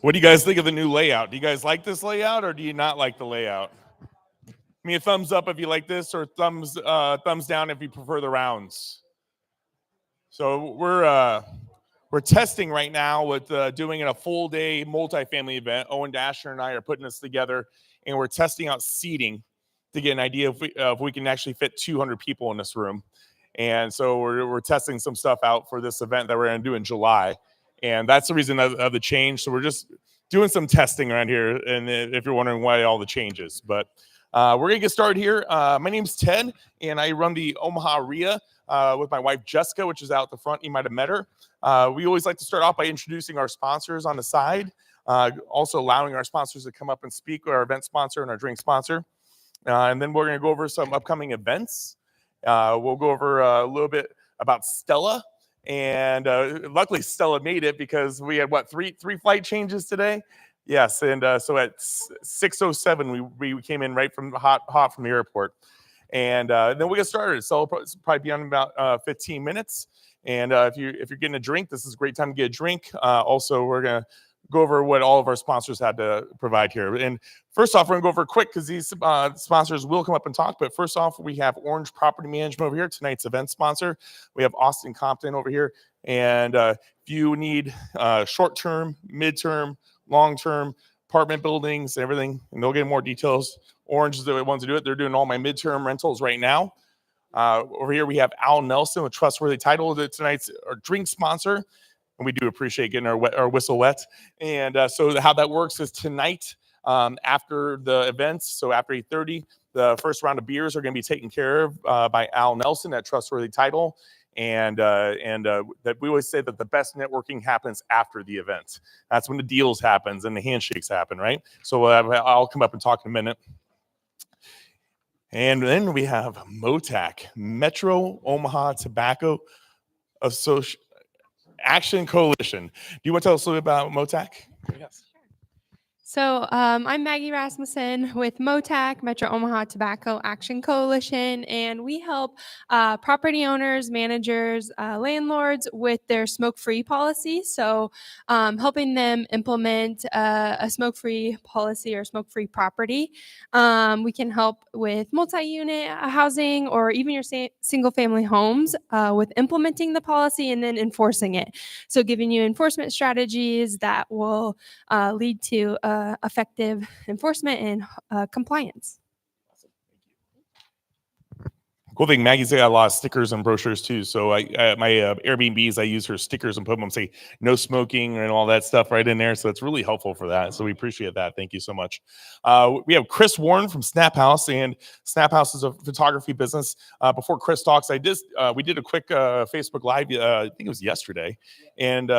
What do you guys think of the new layout? Do you guys like this layout or do you not like the layout? Give me a thumbs up if you like this, or thumbs down if you prefer the rounds. So we're testing right now with doing a full day multifamily event. Owen Dasher and I are putting this together, and we're testing out seating to get an idea if we can actually fit 200 people in this room. And so we're testing some stuff out for this event that we're going to do in July. And that's the reason of the change. So we're just doing some testing around here. And if you're wondering why all the changes, but we're going to get started here. My name's Ted, and I run the Omaha REIA with my wife, Jessica, which is out the front. You might have met her. We always like to start off by introducing our sponsors on the side, also allowing our sponsors to come up and speak, our event sponsor and our drink sponsor. And then we're going to go over some upcoming events. We'll go over a little bit about Stella. And luckily, Stella made it because we had, three flight changes today? Yes, and so at 6:07, we came in right from hot from the airport. And then we get started. So it'll probably be on about 15 minutes. And if you're getting a drink, this is a great time to get a drink. Also, we're going to go over what all of our sponsors had to provide here. And first off, we're going to go over quick because these sponsors will come up and talk. But first off, we have Orange Property Management over here, tonight's event sponsor. We have Austin Compton over here. And if you need short-term, mid-term, long-term apartment buildings, everything, and they'll get more details. Orange is the ones to do it. They're doing all my midterm rentals right now. Over here, we have Al Nelson with Trustworthy Title, tonight's our drink sponsor. And we do appreciate getting our whistle wet. And so how that works is tonight, after the events, so after 8:30, the first round of beers are going to be taken care of by Al Nelson at Trustworthy Title. And that we always say that the best networking happens after the event. That's when the deals happens and the handshakes happen, right? So I'll come up and talk in a minute. And then we have MOTAC, Metro Omaha Tobacco Action Coalition. Do you want to tell us a little bit about MOTAC? Yes. So I'm Maggie Rasmussen with MOTAC, Metro Omaha Tobacco Action Coalition, and we help property owners, managers, landlords with their smoke-free policy. So helping them implement a smoke-free policy or smoke-free property. We can help with multi-unit housing or even your single-family homes with implementing the policy and then enforcing it. So giving you enforcement strategies that will lead to effective enforcement and compliance. Cool thing, Maggie's got a lot of stickers and brochures too. So my Airbnbs, I use her stickers and put them, say no smoking and all that stuff right in there. So it's really helpful for that. So we appreciate that. Thank you so much. We have Chris Warren from Snap House, and Snap House is a photography business. Before Chris talks, we did a quick Facebook Live. I think it was yesterday, and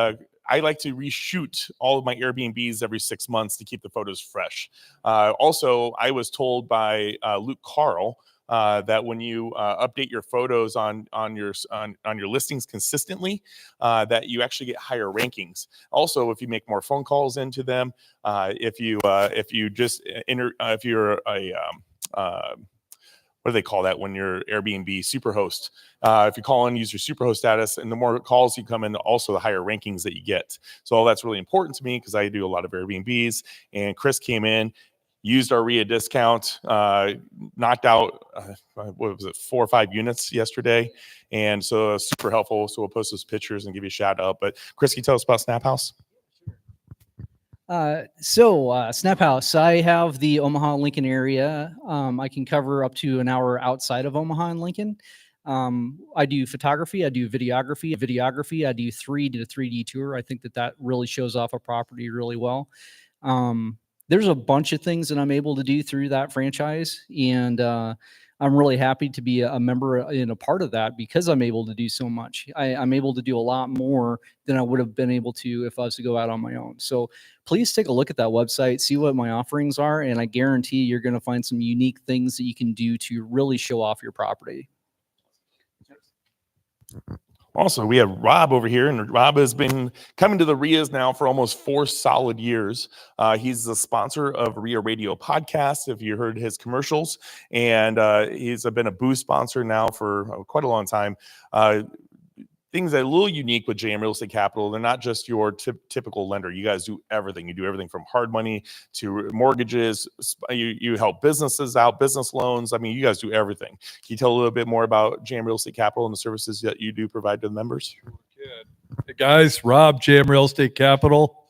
I like to reshoot all of my Airbnbs every 6 months to keep the photos fresh. Also, I was told by Luke Carl that when you update your photos on your listings consistently, that you actually get higher rankings. Also, if you make more phone calls into them, if you're a what do they call that when you're Airbnb Superhost? If you call in, use your Superhost status, and the more calls you come in, also the higher rankings that you get. So all that's really important to me because I do a lot of Airbnbs. And Chris came in, used our REIA discount, knocked out, 4 or 5 units yesterday. And so super helpful. So we'll post those pictures and give you a shout out. But Chris, can you tell us about Snap House? Snap House, I have the Omaha Lincoln area. I can cover up to an hour outside of Omaha and Lincoln. I do photography, I do videography. I do 3D to 3D tour. I think that really shows off a property really well. There's a bunch of things that I'm able to do through that franchise, and I'm really happy to be a member and a part of that because I'm able to do so much. I'm able to do a lot more than I would have been able to if I was to go out on my own. So please take a look at that website, see what my offerings are, and I guarantee you're going to find some unique things that you can do to really show off your property. Also, we have Rob over here, and Rob has been coming to the REIAs now for almost 4 solid years. He's the sponsor of REIA Radio Podcast, if you heard his commercials, and he's been a booth sponsor now for quite a long time. things that are a little unique with JM Real Estate Capital. They're not just your typical lender. You guys do everything. You do everything from hard money to mortgages. You help businesses out, business loans. I mean, you guys do everything. Can you tell a little bit more about JM Real Estate Capital and the services that you do provide to the members? Hey guys, Rob, JM Real Estate Capital.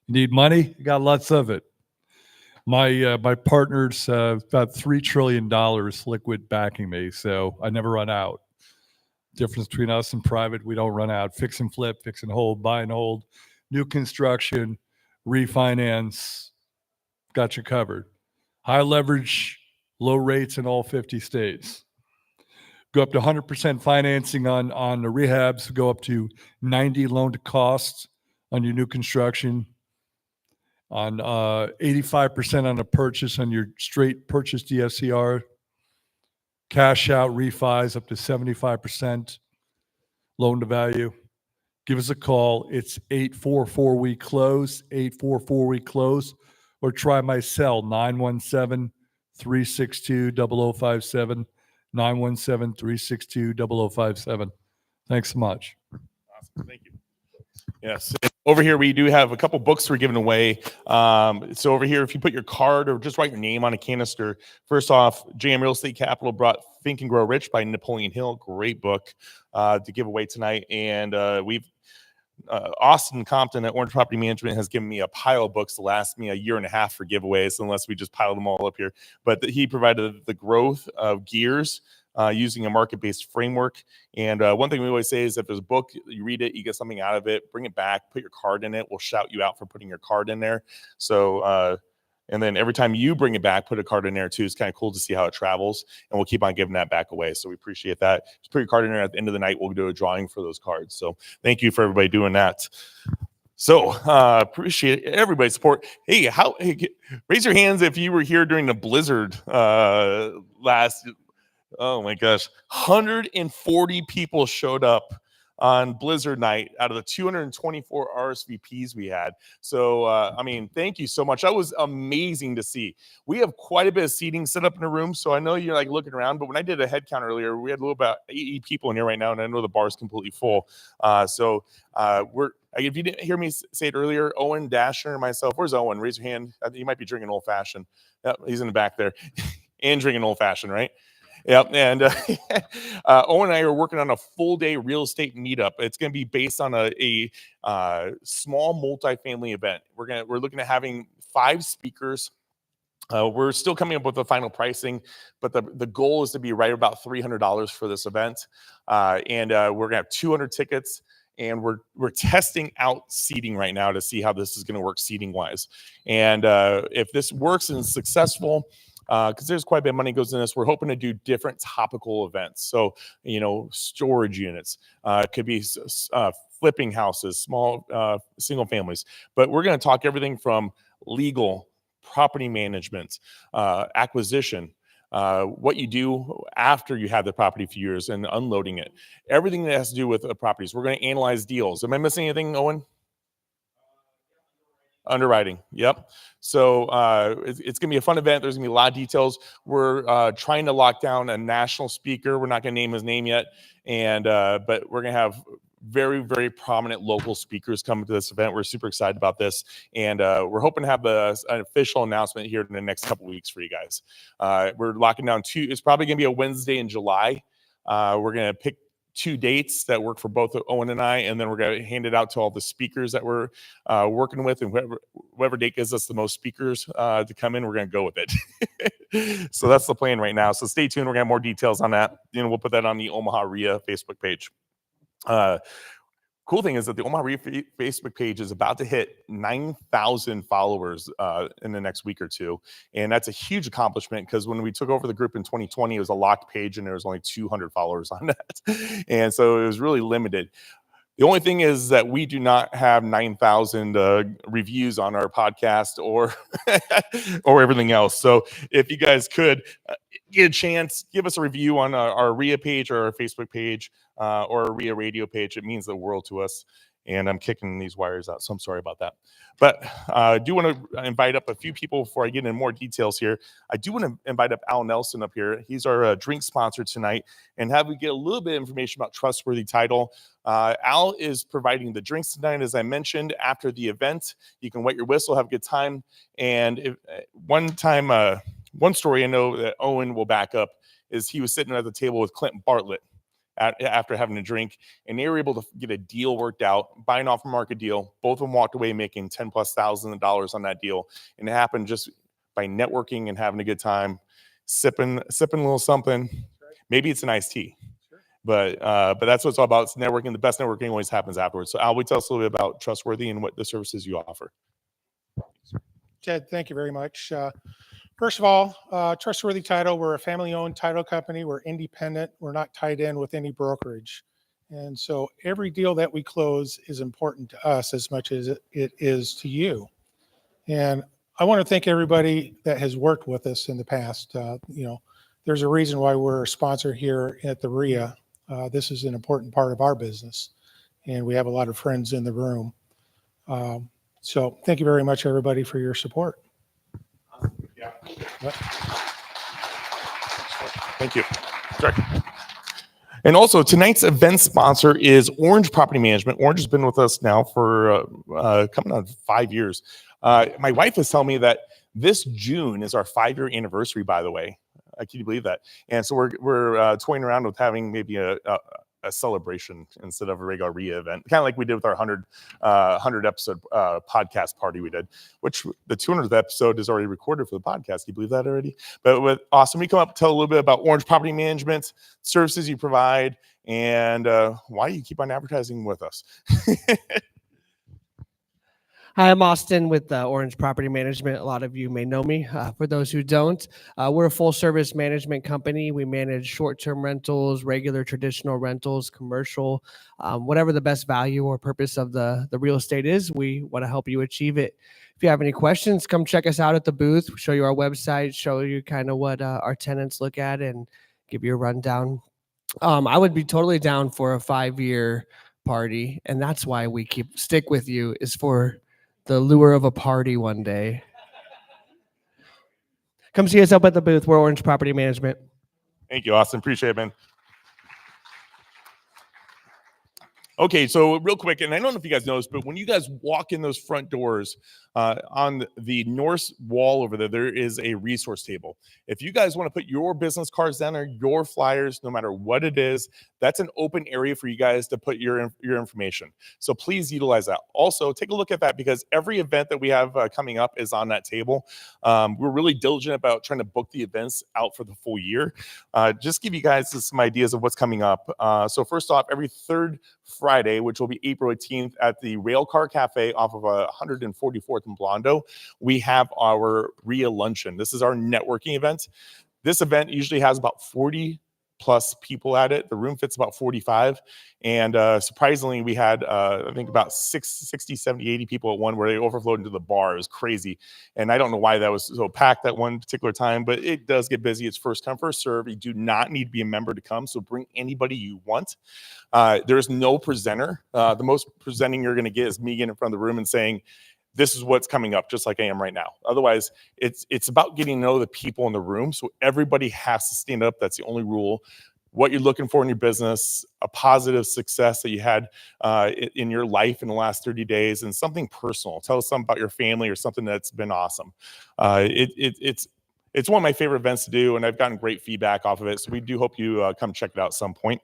You need money? You got lots of it. My partners about $3 trillion liquid backing me, so I never run out. Difference between us and private, we don't run out. Fix and flip, fix and hold, buy and hold, new construction, refinance, got you covered. High leverage, low rates in all 50 states. Go up to 100% financing on the rehabs, go up to 90 loan to cost on your new construction, on 85% on a purchase on your straight purchase DSCR, cash out refis up to 75% loan to value. Give us a call. It's 844-WE CLOSE, 844-WE CLOSE, or try my cell, 917-362-0057, 917-362-0057. Thanks so much. Awesome. Thank you. Yes. Over here, we do have a couple books we're giving away. So over here, if you put your card or just write your name on a canister, first off, JM Real Estate Capital brought Think and Grow Rich by Napoleon Hill. Great book to give away tonight. And we've Austin Compton at Orange Property Management has given me a pile of books to last me a year and a half for giveaways, unless we just pile them all up here. But he provided The Growth of Gears, using a market-based framework. And one thing we always say is if there's a book, you read it, you get something out of it, bring it back, put your card in it. We'll shout you out for putting your card in there. So, and then every time you bring it back, put a card in there too. It's kind of cool to see how it travels, and we'll keep on giving that back away. So we appreciate that. Just put your card in there. At the end of the night, we'll do a drawing for those cards. So thank you for everybody doing that. So appreciate everybody's support. Hey, raise your hands if you were here during the blizzard last. Oh my gosh, 140 people showed up on blizzard night out of the 224 RSVPs we had. So, I mean, thank you so much. That was amazing to see. We have quite a bit of seating set up in the room. So I know you're like looking around, but when I did a head count earlier, we had a little about 80 people in here right now. And I know the bar is completely full. If you didn't hear me say it earlier, Owen, Dashner, and myself, where's Owen? Raise your hand. He might be drinking old fashioned. Yep, he's in the back there and drinking old fashioned, right? Yep. And Owen and I are working on a full day real estate meetup. It's going to be based on a small multifamily event. We're looking at having 5 speakers. We're still coming up with the final pricing, but the goal is to be right about $300 for this event. And we're going to have 200 tickets. And we're testing out seating right now to see how this is going to work seating wise. And if this works and is successful, because there's quite a bit of money goes in this, we're hoping to do different topical events. So, storage units, it could be flipping houses, small single families. But we're going to talk everything from legal, property management, acquisition, what you do after you have the property for years and unloading it. Everything that has to do with properties. We're going to analyze deals. Am I missing anything, Owen? Underwriting. Yep. So it's going to be a fun event. There's going to be a lot of details. We're trying to lock down a national speaker. We're not going to name his name yet. And but we're going to have very, very prominent local speakers coming to this event. We're super excited about this. And we're hoping to have an official announcement here in the next couple weeks for you guys. We're locking down 2. It's probably going to be a Wednesday in July. We're going to pick 2 dates that work for both Owen and I, and then we're going to hand it out to all the speakers that we're working with, and whatever date gives us the most speakers to come in, we're going to go with it. So that's the plan right now. So stay tuned. We're going to have more details on that. We'll put that on the Omaha REIA Facebook page. Cool thing is that the Omaha REIA Facebook page is about to hit 9,000 followers in the next week or two. And that's a huge accomplishment because when we took over the group in 2020, it was a locked page and there was only 200 followers on that. And so it was really limited. The only thing is that we do not have 9,000 reviews on our podcast or everything else. So if you guys could get a chance, give us a review on our REIA page or our Facebook page or our REIA radio page. It means the world to us. and I'm kicking these wires out, so I'm sorry about that. But I do want to invite up a few people before I get into more details here. I do want to invite up Al Nelson up here. He's our drink sponsor tonight, and have we get a little bit of information about Trustworthy Title. Al is providing the drinks tonight, as I mentioned. After the event, you can wet your whistle, have a good time. And if, one story I know that Owen will back up is he was sitting at the table with Clint Bartlett after having a drink, and they were able to get a deal worked out, buy an off market deal. Both of them walked away making $10,000+ on that deal, and it happened just by networking and having a good time, sipping a little something. Maybe it's an iced tea, but that's what it's all about. It's networking. The best networking always happens afterwards. So Al, will you tell us a little bit about Trustworthy and what the services you offer? Ted, thank you very much. First of all, Trustworthy Title, we're a family-owned title company. We're independent. We're not tied in with any brokerage. And so every deal that we close is important to us as much as it is to you. And I want to thank everybody that has worked with us in the past. There's a reason why we're a sponsor here at the REIA. This is an important part of our business, and we have a lot of friends in the room. So thank you very much, everybody, for your support. Yeah. Thank you. Sorry. And also, tonight's event sponsor is Orange Property Management. Orange has been with us now for coming on 5 years. My wife is telling me that this June is our 5-year anniversary, by the way. Can you believe that? And so we're toying around with having maybe a celebration instead of a regular REIA event, kind of like we did with our 100 episode podcast party we did, which the 200th episode is already recorded for the podcast. Can you believe that already? But awesome. We come up, tell a little bit about Orange Property Management, services you provide, and why you keep on advertising with us. Hi, I'm Austin with Orange Property Management. A lot of you may know me. For those who don't, we're a full-service management company. We manage short-term rentals, regular traditional rentals, commercial, whatever the best value or purpose of the real estate is. We want to help you achieve it. If you have any questions, come check us out at the booth, show you our website, show you kind of what our tenants look at, and give you a rundown. I would be totally down for a 5-year party, and that's why we stick with you, is for the lure of a party one day. Come see us up at the booth. We're Orange Property Management. Thank you, Austin. Appreciate it, man. Okay, so real quick, and I don't know if you guys noticed, but when you guys walk in those front doors, on the north wall over there, there is a resource table. If you guys want to put your business cards down there, your flyers, no matter what it is, that's an open area for you guys to put your information. So please utilize that. Also, take a look at that, because every event that we have coming up is on that table. We're really diligent about trying to book the events out for the full year. Just give you guys some ideas of what's coming up. So first off, every third Friday, which will be April 18th, at the Railcar Cafe off of 144th and Blondo, we have our REIA luncheon. This is our networking event. This event usually has about 40 plus people at it. The room fits about 45. And surprisingly, we had, I think, about 60, 70, 80 people at one, where they overflowed into the bar. It was crazy. And I don't know why that was so packed that one particular time, but it does get busy. It's first come, first serve. You do not need to be a member to come, so bring anybody you want. There's no presenter. The most presenting you're going to get is me getting in front of the room and saying, this is what's coming up, just like I am right now. Otherwise, it's about getting to know the people in the room. So everybody has to stand up. That's the only rule. What you're looking for in your business, a positive success that you had in your life in the last 30 days, and something personal. Tell us something about your family or something that's been awesome. It's one of my favorite events to do, and I've gotten great feedback off of it. So we do hope you come check it out at some point.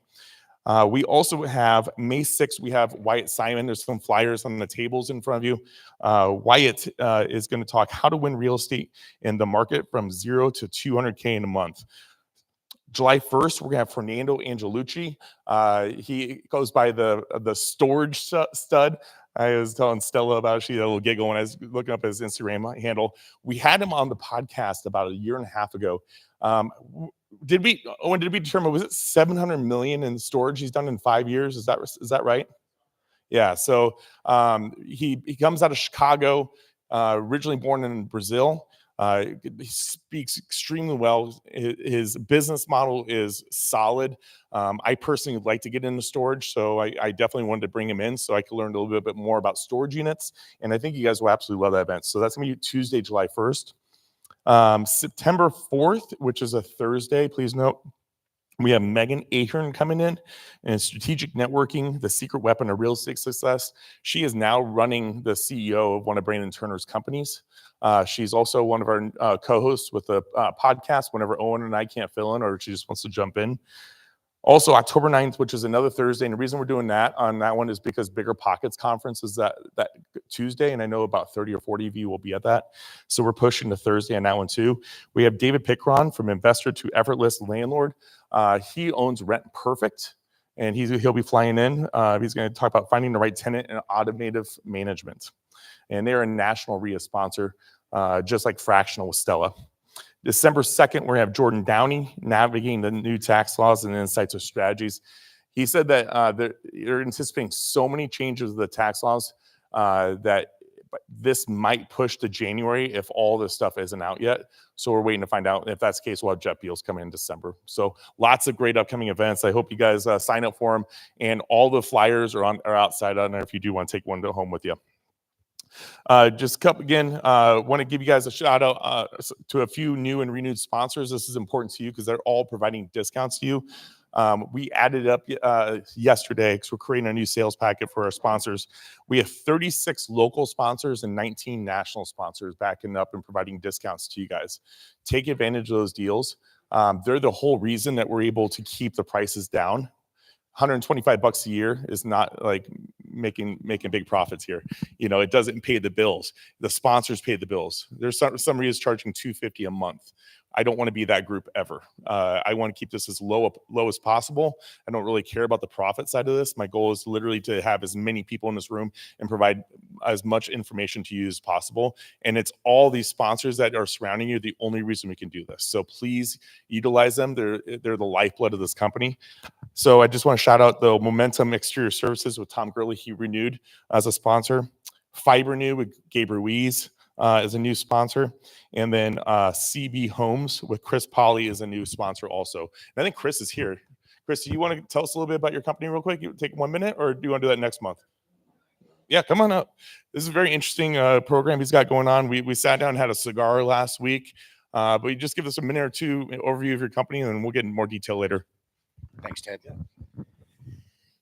We also have May 6th, we have Wyatt Simon. There's some flyers on the tables in front of you. Wyatt is going to talk how to win real estate in the market from 0 to 200K in a month. July 1st, we're going to have Fernando Angelucci. He goes by the storage stud. I was telling Stella about it. She had a little giggle when I was looking up his Instagram handle. We had him on the podcast about a year and a half ago. Did we determine, was it 700 million in storage he's done in 5 years? Is that right? Yeah. So he comes out of Chicago, originally born in Brazil. He speaks extremely well. His business model is solid. I personally would like to get into storage, so I definitely wanted to bring him in so I could learn a little bit more about storage units. And I think you guys will absolutely love that event. So that's going to be Tuesday, July 1st. September 4th, which is a Thursday, please note, we have Megan Ahern coming in and strategic networking, the secret weapon of real estate success. She is now running the CEO of one of Brandon Turner's companies. She's also one of our co-hosts with the podcast whenever Owen and I can't fill in or she just wants to jump in. Also, October 9th, which is another Thursday, and the reason we're doing that on that one is because Bigger Pockets Conference is that Tuesday, and I know about 30 or 40 of you will be at that. So we're pushing to Thursday on that one too. We have David Pickron from Investor to Effortless Landlord. He owns Rent Perfect, and he'll be flying in. He's going to talk about finding the right tenant and automated management. And they're a national REIA sponsor, just like Fractional with Stella. December 2nd, we're going to have Jordan Downey navigating the new tax laws and insights of strategies. He said that they're anticipating so many changes of the tax laws that this might push to January if all this stuff isn't out yet. So we're waiting to find out. If that's the case, we'll have Jet Beals coming in December. So lots of great upcoming events. I hope you guys sign up for them. And all the flyers are outside on there if you do want to take one home with you. Just again, want to give you guys a shout out to a few new and renewed sponsors. This is important to you because they're all providing discounts to you. We added up yesterday because we're creating a new sales packet for our sponsors. We have 36 local sponsors and 19 national sponsors backing up and providing discounts to you guys. Take advantage of those deals. They're the whole reason that we're able to keep the prices down. $125 a year is not like making big profits here. You know, it doesn't pay the bills. The sponsors pay the bills. There's some REIAs charging $250 a month. I don't want to be that group ever. I want to keep this as low as possible. I don't really care about the profit side of this. My goal is literally to have as many people in this room and provide as much information to you as possible. And it's all these sponsors that are surrounding you, the only reason we can do this. So please utilize them. They're the lifeblood of this company. So I just want to shout out the Momentum Exterior Services with Tom Gurley. He renewed as a sponsor. Fiber New with Gabe Ruiz is a new sponsor. And then CB Homes with Chris Polly is a new sponsor also. And I think Chris is here. Chris, do you want to tell us a little bit about your company real quick? You take 1 minute, or do you want to do that next month? Yeah, come on up. This is a very interesting program he's got going on. We sat down and had a cigar last week. But you just give us a minute or two overview of your company, and then we'll get in more detail later. Thanks, Ted.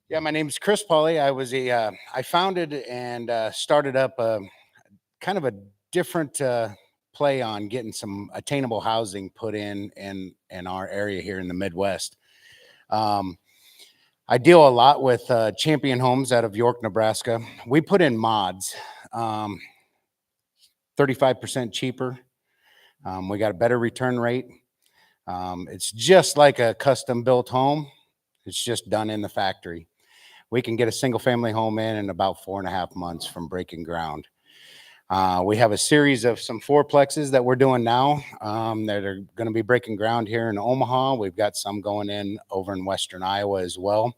Yeah, my name is Chris Polly. I founded and started up kind of a different play on getting some attainable housing put in our area here in the Midwest. I deal a lot with Champion Homes out of York, Nebraska. We put in mods, 35% cheaper. We got a better return rate. It's just like a custom built home. It's just done in the factory. We can get a single family home in about 4.5 months from breaking ground. We have a series of some fourplexes that we're doing now that are going to be breaking ground here in Omaha. We've got some going in over in Western Iowa as well.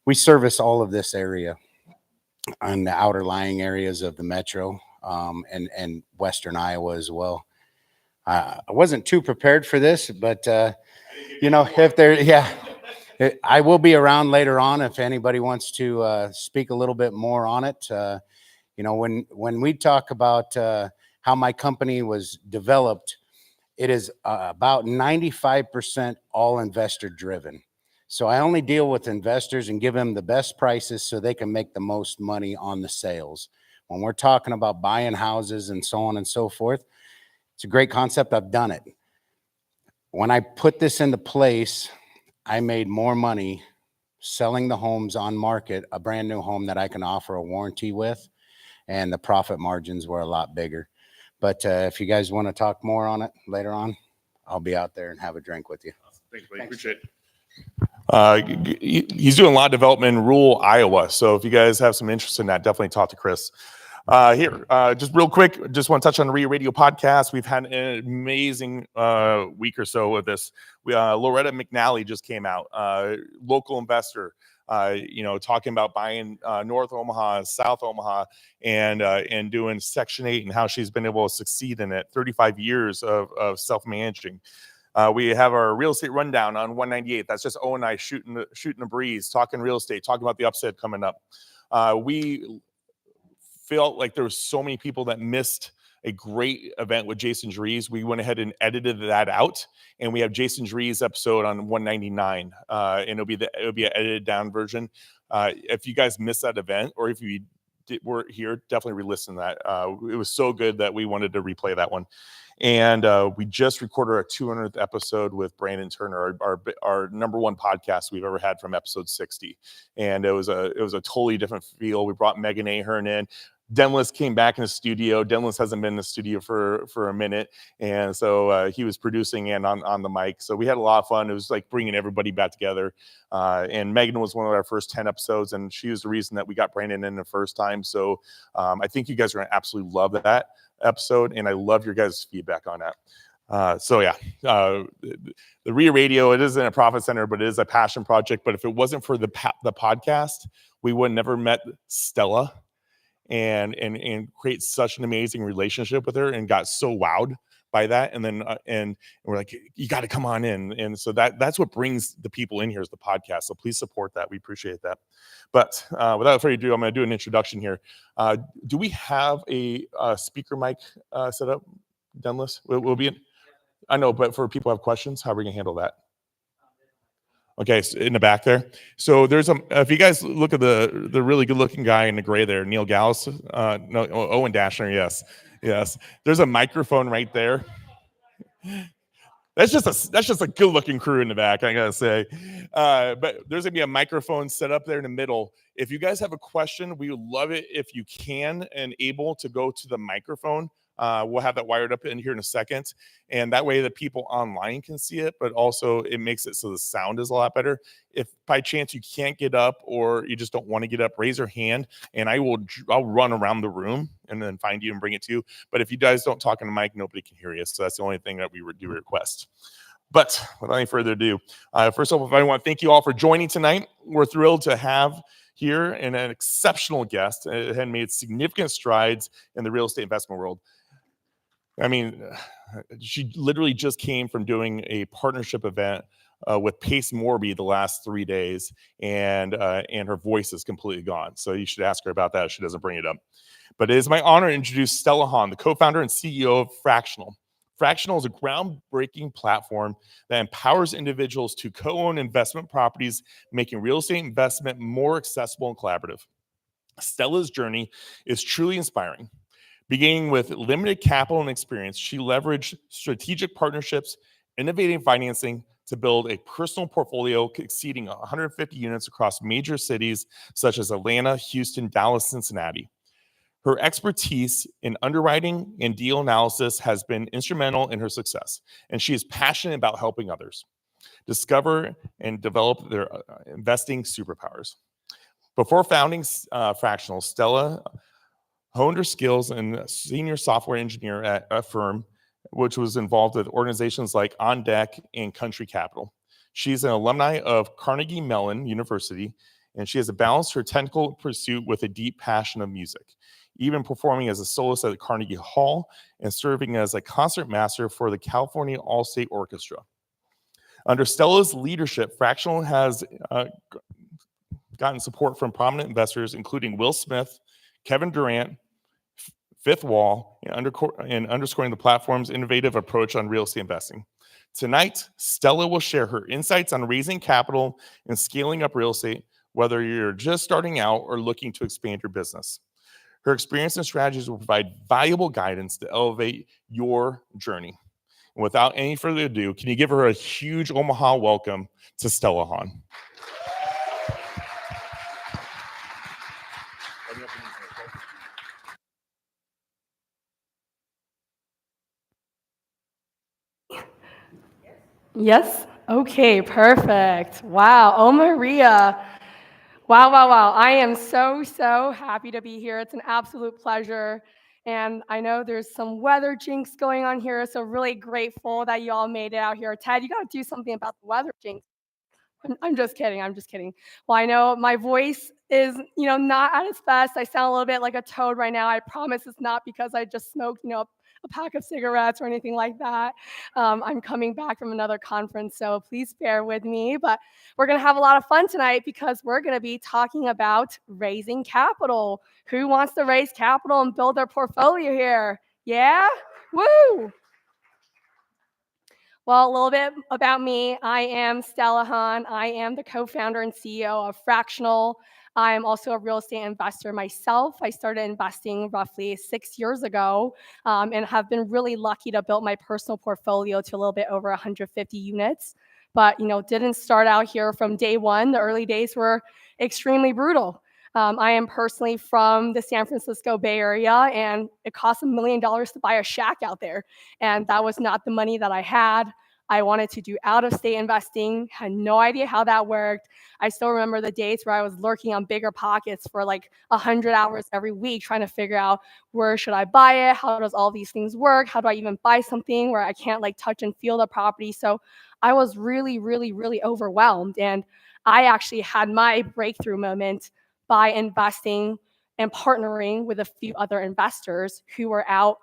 We service all of this area on the outer lying areas of the metro and Western Iowa as well. I wasn't too prepared for this, but you know, I will be around later on if anybody wants to speak a little bit more on it. You know, when we talk about how my company was developed, it is about 95% all investor driven. So I only deal with investors and give them the best prices so they can make the most money on the sales. When we're talking about buying houses and so on and so forth, it's a great concept. I've done it. When I put this into place, I made more money selling the homes on market, a brand new home that I can offer a warranty with, and the profit margins were a lot bigger. But if you guys want to talk more on it later on, I'll be out there and have a drink with you. Thanks, buddy. Appreciate it. He's doing a lot of development in rural Iowa. So if you guys have some interest in that, definitely talk to Chris. Just real quick, just want to touch on the REIA Radio podcast. We've had an amazing week or so with this. Loretta McNally just came out, local investor. talking about buying North Omaha, South Omaha, and doing Section 8 and how she's been able to succeed in it. 35 years of self-managing. We have our real estate rundown on 198. That's just O and I shooting the breeze, talking real estate, talking about the upside coming up. We felt like there was so many people that missed a great event with Jason Dries. We went ahead and edited that out, and we have Jason Dries episode on 199, and it'll be an edited down version. If you guys missed that event, or if you were here, definitely re-listen to that. It was so good that we wanted to replay that one. And we just recorded our 200th episode with Brandon Turner, our number one podcast we've ever had, from episode 60. And it was a totally different feel. We brought Megan Ahern in. Denlis came back in the studio. Denlis hasn't been in the studio for a minute, and so he was producing and on the mic. So we had a lot of fun. It was like bringing everybody back together. And Megan was one of our first 10 episodes, and she was the reason that we got Brandon in the first time. So I think you guys are going to absolutely love that episode, and I love your guys' feedback on that. The REIA Radio, it isn't a profit center, but it is a passion project. But if it wasn't for the podcast, we would never met Stella and create such an amazing relationship with her, and got so wowed by that. And then and we're like, you got to come on in. And so that's what brings the people in here, is the podcast. So please support that. We appreciate that. But without further ado, I'm going to do an introduction here. Do we have a speaker mic set up, Denlis? We'll be in. I know, but for people who have questions, how are we going to handle that? Okay, so in the back there. So there's if you guys look at the really good looking guy in the gray there, Neil Gallus, no, Owen Dashner, yes. There's a microphone right there. That's just a good looking crew in the back, I gotta say. But there's gonna be a microphone set up there in the middle. If you guys have a question, we would love it if you can and able to go to the microphone. We'll have that wired up in here in a second, and that way the people online can see it, but also it makes it so the sound is a lot better. If by chance you can't get up, or you just don't want to get up, raise your hand, and I'll run around the room and then find you and bring it to you. But if you guys don't talk in the mic, nobody can hear you. So that's the only thing that we do request. But without any further ado, first of all, I want to thank you all for joining tonight. We're thrilled to have here an exceptional guest that had made significant strides in the real estate investment world. I mean, she literally just came from doing a partnership event with Pace Morby the last 3 days, and her voice is completely gone. So you should ask her about that if she doesn't bring it up. But it is my honor to introduce Stella Han, the co-founder and CEO of Fractional. Fractional is a groundbreaking platform that empowers individuals to co-own investment properties, making real estate investment more accessible and collaborative. Stella's journey is truly inspiring. Beginning with limited capital and experience, she leveraged strategic partnerships, innovative financing to build a personal portfolio exceeding 150 units across major cities such as Atlanta, Houston, Dallas, Cincinnati. Her expertise in underwriting and deal analysis has been instrumental in her success, and she is passionate about helping others discover and develop their investing superpowers. Before founding Fractional, Stella honed her skills as senior software engineer at a firm which was involved with organizations like On Deck and Country Capital. She's an alumni of Carnegie Mellon University, and she has balanced her technical pursuit with a deep passion of music, even performing as a soloist at Carnegie Hall and serving as a concert master for the California All-State Orchestra. Under Stella's leadership, Fractional has gotten support from prominent investors, including Will Smith, Kevin Durant, Fifth Wall, and underscoring the platform's innovative approach on real estate investing. Tonight, Stella will share her insights on raising capital and scaling up real estate, whether you're just starting out or looking to expand your business. Her experience and strategies will provide valuable guidance to elevate your journey. And without any further ado, can you give her a huge Omaha welcome to Stella Han? Yes? Okay, perfect. Wow. Oh, Maria. Wow, wow, wow. I am so happy to be here. It's an absolute pleasure. And I know there's some weather jinx going on here, so really grateful that you all made it out here. Ted, you got to do something about the weather jinx. I'm just kidding. I'm just kidding. Well, I know my voice is, not at its best. I sound a little bit like a toad right now. I promise it's not because I just smoked, a pack of cigarettes or anything like that. I'm coming back from another conference, so please bear with me. But we're going to have a lot of fun tonight because we're going to be talking about raising capital. Who wants to raise capital and build their portfolio here? Yeah? Woo! Well, a little bit about me. I am Stella Han. I am the co-founder and CEO of Fractional. I am also a real estate investor myself. I started investing roughly 6 years ago and have been really lucky to build my personal portfolio to a little bit over 150 units. But, didn't start out here from day one. The early days were extremely brutal. I am personally from the San Francisco Bay Area, and it cost $1 million to buy a shack out there. And that was not the money that I had. I wanted to do out-of-state investing, had no idea how that worked. I still remember the days where I was lurking on Bigger Pockets for like 100 hours every week trying to figure out where should I buy it, how does all these things work, how do I even buy something where I can't like touch and feel the property. So I was really, really, really overwhelmed. And I actually had my breakthrough moment by investing and partnering with a few other investors who were out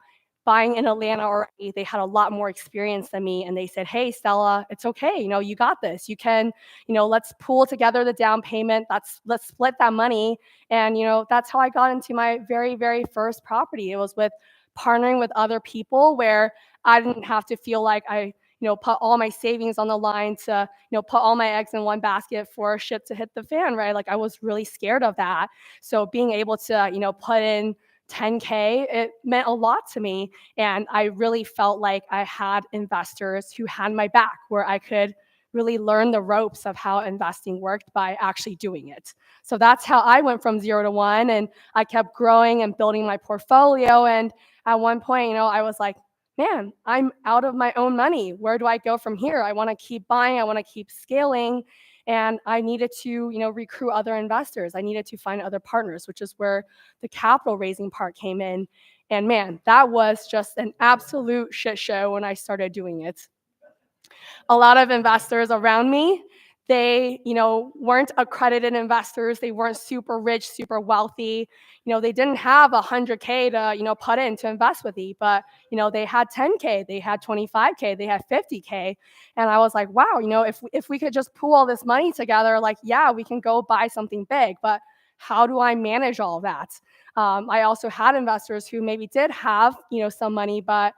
buying in Atlanta already. They had a lot more experience than me, and they said, "Hey, Stella, it's okay. You got this. You can, let's pool together the down payment. Let's split that money." And that's how I got into my very, very first property. It was with partnering with other people where I didn't have to feel like I put all my savings on the line to, put all my eggs in one basket for shit to hit the fan, right? Like I was really scared of that. So being able to, put in 10K, it meant a lot to me. And I really felt like I had investors who had my back, where I could really learn the ropes of how investing worked by actually doing it. So that's how I went from 0 to 1. And I kept growing and building my portfolio. And at one point, I was like, man, I'm out of my own money. Where do I go from here? I want to keep buying. I want to keep scaling. And I needed to, recruit other investors. I needed to find other partners, which is where the capital raising part came in. And man, that was just an absolute shit show when I started doing it. A lot of investors around me, they, weren't accredited investors. They weren't super rich, super wealthy. They didn't have 100K to, put in to invest with me, but, they had 10K, they had 25K, they had 50K. And I was like, wow, if we could just pool all this money together, like, yeah, we can go buy something big, but how do I manage all of that? I also had investors who maybe did have, some money, but,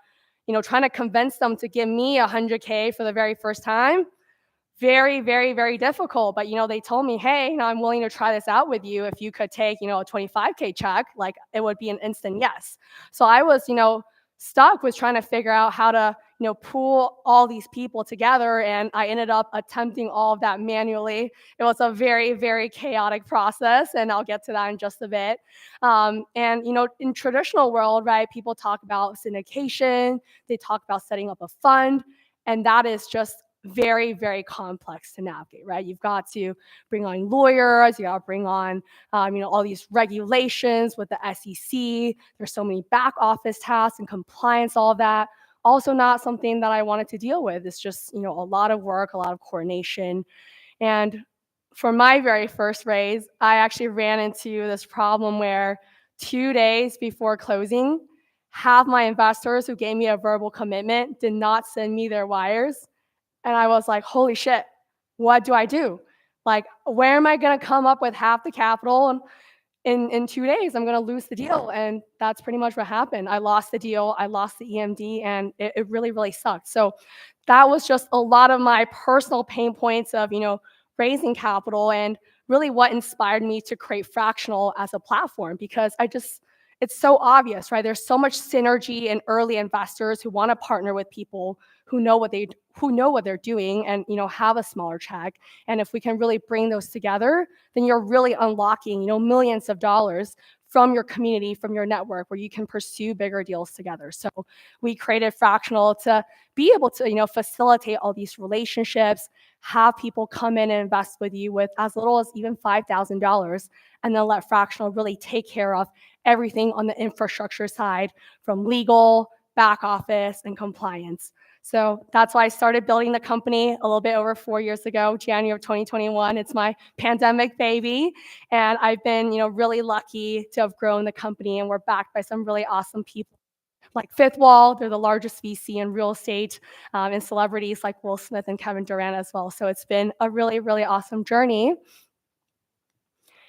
trying to convince them to give me 100K for the very first time, very, very, very difficult. But, they told me, hey, I'm willing to try this out with you. If you could take, a 25K check, like it would be an instant yes. So I was, stuck with trying to figure out how to, pool all these people together. And I ended up attempting all of that manually. It was a very, very chaotic process. And I'll get to that in just a bit. And, in traditional world, right, people talk about syndication. They talk about setting up a fund. And that is just very, very complex to navigate, right? You've got to bring on lawyers, you got to bring on, all these regulations with the SEC. There's so many back office tasks and compliance, all of that. Also not something that I wanted to deal with. It's just, a lot of work, a lot of coordination. And for my very first raise, I actually ran into this problem where 2 days before closing, half my investors who gave me a verbal commitment did not send me their wires. And I was like, holy shit, what do I do? Like, where am I going to come up with half the capital? And in 2 days, I'm going to lose the deal. And that's pretty much what happened. I lost the deal. I lost the EMD, and it really, really sucked. So that was just a lot of my personal pain points of, raising capital, and really what inspired me to create Fractional as a platform, because it's so obvious, right? There's so much synergy in early investors who want to partner with people who know what they're doing and, have a smaller check. And if we can really bring those together, then you're really unlocking, millions of dollars from your community, from your network, where you can pursue bigger deals together. So we created Fractional to be able to, facilitate all these relationships, have people come in and invest with you with as little as even $5,000, and then let Fractional really take care of everything on the infrastructure side, from legal, back office, and compliance. So that's why I started building the company a little bit over 4 years ago, January of 2021. It's my pandemic baby. And I've been, really lucky to have grown the company, and we're backed by some really awesome people like Fifth Wall. They're the largest VC in real estate, and celebrities like Will Smith and Kevin Durant as well. So it's been a really, really awesome journey.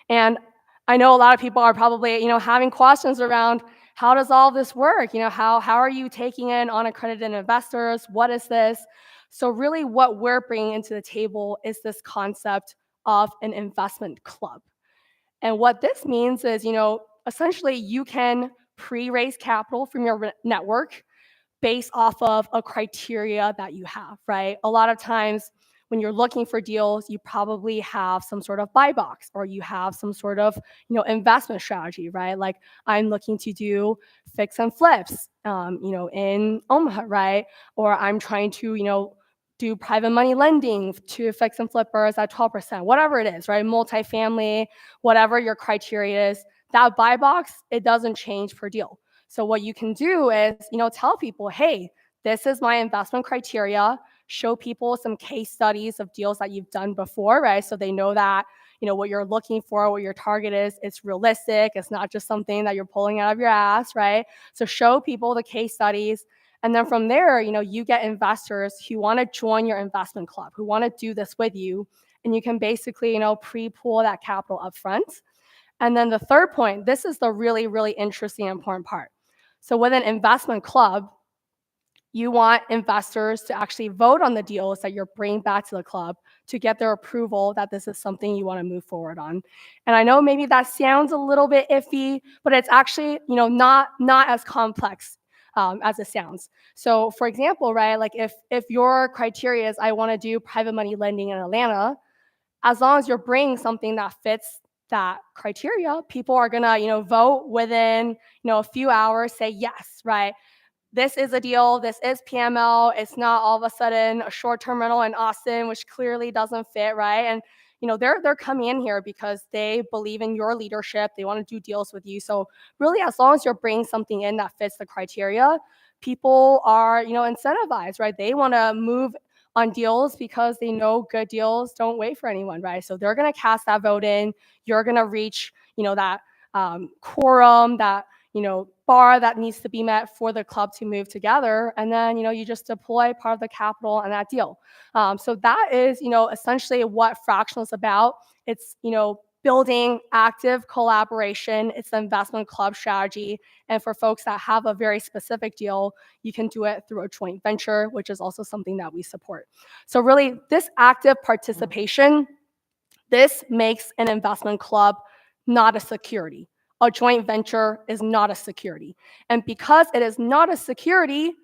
And I know a lot of people are probably, having questions around how does all this work? How are you taking in unaccredited investors? What is this? So really what we're bringing into the table is this concept of an investment club. And what this means is, essentially you can pre-raise capital from your network based off of a criteria that you have, right? A lot of times when you're looking for deals, you probably have some sort of buy box, or you have some sort of, investment strategy, right? Like I'm looking to do fix and flips, in Omaha, right? Or I'm trying to, do private money lending to fix and flippers at 12%, whatever it is, right? Multifamily, whatever your criteria is, that buy box, it doesn't change per deal. So what you can do is, tell people, hey, this is my investment criteria. Show people some case studies of deals that you've done before, right? So they know that, what you're looking for, what your target is, it's realistic. It's not just something that you're pulling out of your ass, right? So show people the case studies. And then from there, you get investors who want to join your investment club, who want to do this with you. And you can basically, pre-pool that capital up front. And then the third point, this is the really, really interesting and important part. So with an investment club, you want investors to actually vote on the deals that you're bringing back to the club to get their approval that this is something you want to move forward on. And I know maybe that sounds a little bit iffy, but it's actually, not as complex as it sounds. So for example, right, like if your criteria is I want to do private money lending in Atlanta, as long as you're bringing something that fits that criteria, people are gonna, vote within, a few hours, say yes, right? This is a deal. This is PML. It's not all of a sudden a short-term rental in Austin, which clearly doesn't fit, right? And they're coming in here because they believe in your leadership. They want to do deals with you. So really, as long as you're bringing something in that fits the criteria, people are, incentivized, right? They want to move on deals because they know good deals don't wait for anyone, right? So they're going to cast that vote in. You're going to reach, that quorum, that bar that needs to be met for the club to move together. And then, you just deploy part of the capital on that deal. So that is, essentially what Fractional is about. It's, building active collaboration. It's the investment club strategy. And for folks that have a very specific deal, you can do it through a joint venture, which is also something that we support. So really, this active participation, this makes an investment club not a security. A joint venture is not a security. And because it is not a security,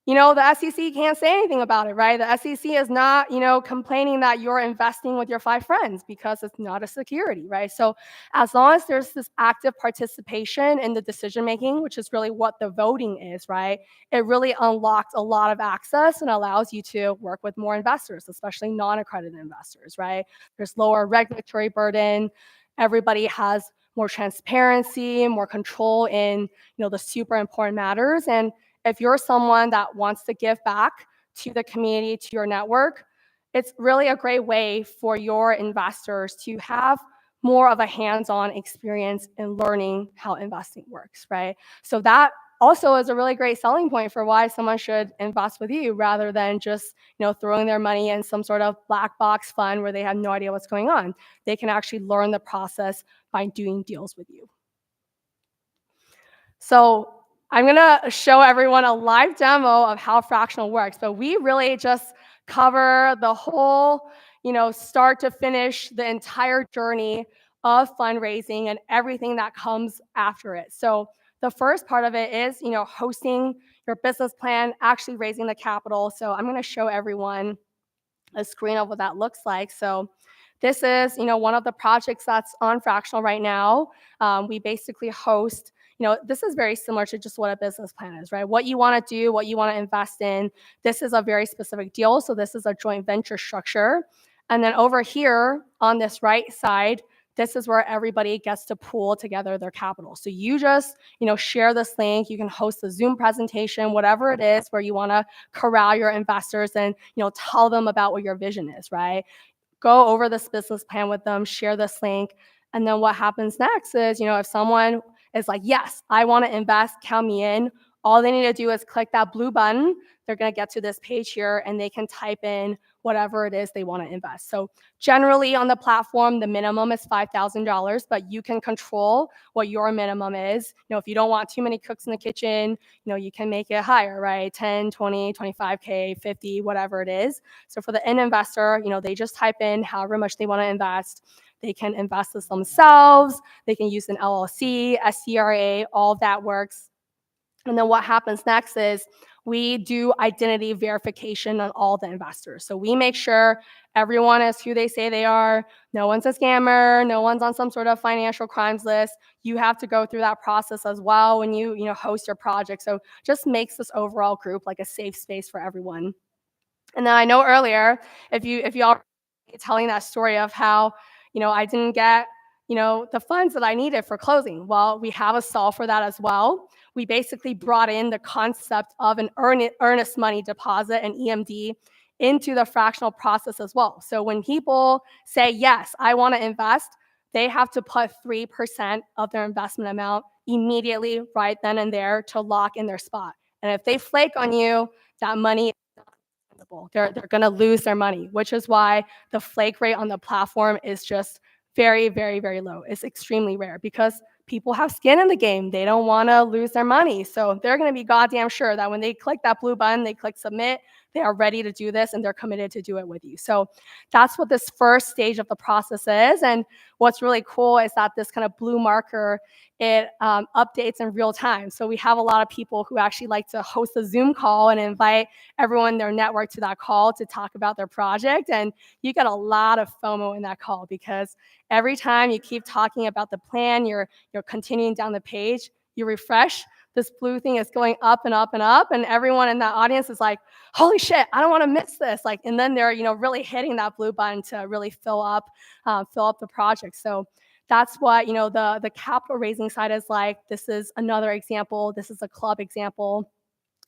the SEC can't say anything about it, right? The SEC is not, complaining that you're investing with your 5 friends because it's not a security, right? So as long as there's this active participation in the decision-making, which is really what the voting is, right? It really unlocks a lot of access and allows you to work with more investors, especially non-accredited investors, right? There's lower regulatory burden. Everybody has more transparency, more control in, the super important matters. And if you're someone that wants to give back to the community, to your network, it's really a great way for your investors to have more of a hands-on experience in learning how investing works, right? So that also is a really great selling point for why someone should invest with you rather than just, throwing their money in some sort of black box fund where they have no idea what's going on. They can actually learn the process by doing deals with you. So I'm going to show everyone a live demo of how Fractional works, but we really just cover the whole, start to finish, the entire journey of fundraising and everything that comes after it. So the first part of it is, hosting your business plan, actually raising the capital. So I'm going to show everyone a screen of what that looks like. So this is, one of the projects that's on Fractional right now. We basically host, this is very similar to just what a business plan is, right? What you want to do, what you want to invest in. This is a very specific deal. So this is a joint venture structure. And then over here on this right side, this is where everybody gets to pool together their capital. So you just, share this link. You can host a Zoom presentation, whatever it is, where you want to corral your investors and, tell them about what your vision is, right? Go over this business plan with them, share this link. And then what happens next is, if someone is like, yes, I want to invest, count me in, all they need to do is click that blue button. They're going to get to this page here and they can type in whatever it is they want to invest. So generally on the platform, the minimum is $5,000, but you can control what your minimum is. If you don't want too many cooks in the kitchen, you can make it higher, right? 10, 20, 25K, 50, whatever it is. So for the end investor, they just type in however much they want to invest. They can invest this themselves. They can use an LLC, SCRA, all of that works. And then what happens next is we do identity verification on all the investors. So we make sure everyone is who they say they are. No one's a scammer. No one's on some sort of financial crimes list. You have to go through that process as well when you host your project. So just makes this overall group like a safe space for everyone. And then I know earlier, if y'all telling that story of how, I didn't get, the funds that I needed for closing. Well, we have a solve for that as well. We basically brought in the concept of an earnest money deposit, an EMD, into the fractional process as well. So when people say, yes, I want to invest, they have to put 3% of their investment amount immediately right then and there to lock in their spot. And if they flake on you, that money, they're going to lose their money, which is why the flake rate on the platform is just very, very, very low. It's extremely rare because people have skin in the game. They don't want to lose their money. So they're going to be goddamn sure that when they click that blue button, they click submit, they are ready to do this and they're committed to do it with you. So that's what this first stage of the process is. And what's really cool is that this kind of blue marker, it updates in real time. So we have a lot of people who actually like to host a Zoom call and invite everyone in their network to that call to talk about their project. And you get a lot of FOMO in that call because every time you keep talking about the plan, you're continuing down the page, you refresh, this blue thing is going up and up and up, and everyone in that audience is like, holy shit, I don't want to miss this. And then they're, really hitting that blue button to really fill up the project. So that's what, the capital raising side is like. This is another example. This is a club example.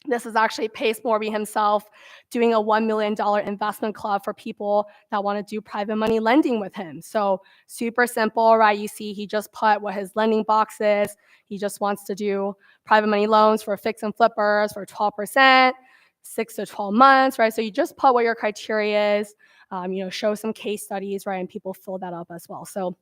This is actually Pace Morby himself doing a $1 million investment club for people that want to do private money lending with him. So super simple, right? You see, he just put what his lending box is. He just wants to do private money loans for fix and flippers for 12%, 6 to 12 months, right? So you just put what your criteria is, show some case studies, right? And people fill that up as well. So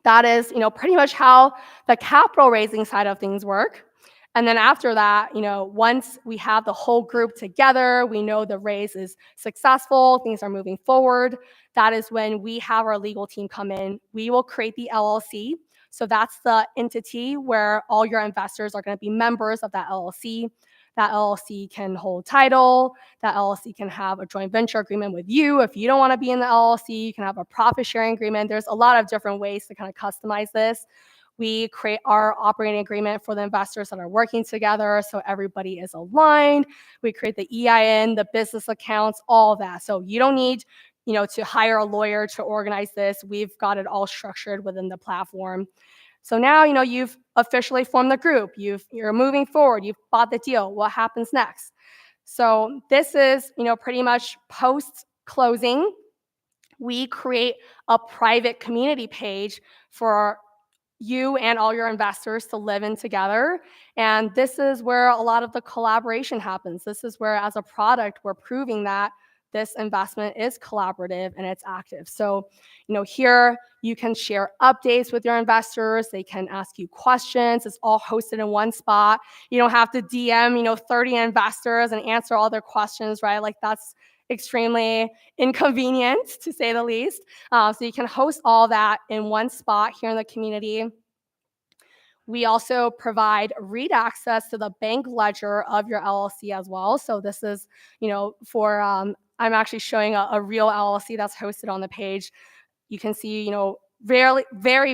that is, pretty much how the capital raising side of things work. And then after that, once we have the whole group together, we know the raise is successful, things are moving forward. That is when we have our legal team come in. We will create the LLC. So that's the entity where all your investors are going to be members of that LLC. That LLC can hold title. That LLC can have a joint venture agreement with you. If you don't want to be in the LLC, you can have a profit sharing agreement. There's a lot of different ways to kind of customize this. We create our operating agreement for the investors that are working together so everybody is aligned. We create the EIN, the business accounts, all of that. So you don't need, to hire a lawyer to organize this. We've got it all structured within the platform. So now, you've officially formed the group. You're moving forward. You've bought the deal. What happens next? So this is, pretty much post-closing. We create a private community page for you and all your investors to live in together. And this is where a lot of the collaboration happens. This is where, as a product, we're proving that this investment is collaborative and it's active. So, here you can share updates with your investors. They can ask you questions. It's all hosted in one spot. You don't have to DM, 30 investors and answer all their questions, right? That's extremely inconvenient, to say the least. So you can host all that in one spot here in the community. We also provide read access to the bank ledger of your LLC as well. So this is, I'm actually showing a real LLC that's hosted on the page. You can see, very,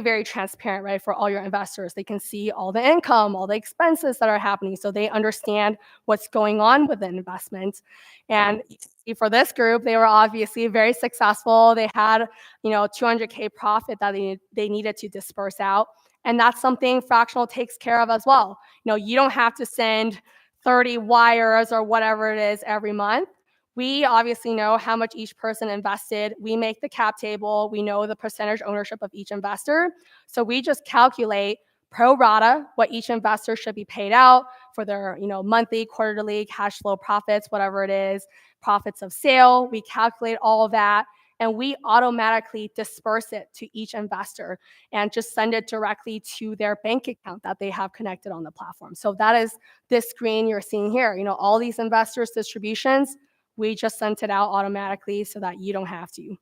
very transparent, right, for all your investors. They can see all the income, all the expenses that are happening, so they understand what's going on with the investment. And you can see for this group, they were obviously very successful. They had, 200K profit that they needed to disperse out. And that's something Fractional takes care of as well. You don't have to send 30 wires or whatever it is every month. We obviously know how much each person invested. We make the cap table. We know the percentage ownership of each investor. So we just calculate pro rata what each investor should be paid out for their, monthly, quarterly cash flow profits, whatever it is, profits of sale. We calculate all of that, and we automatically disperse it to each investor and just send it directly to their bank account that they have connected on the platform. So that is this screen you're seeing here. All these investors' distributions, we just sent it out automatically so that you don't have to.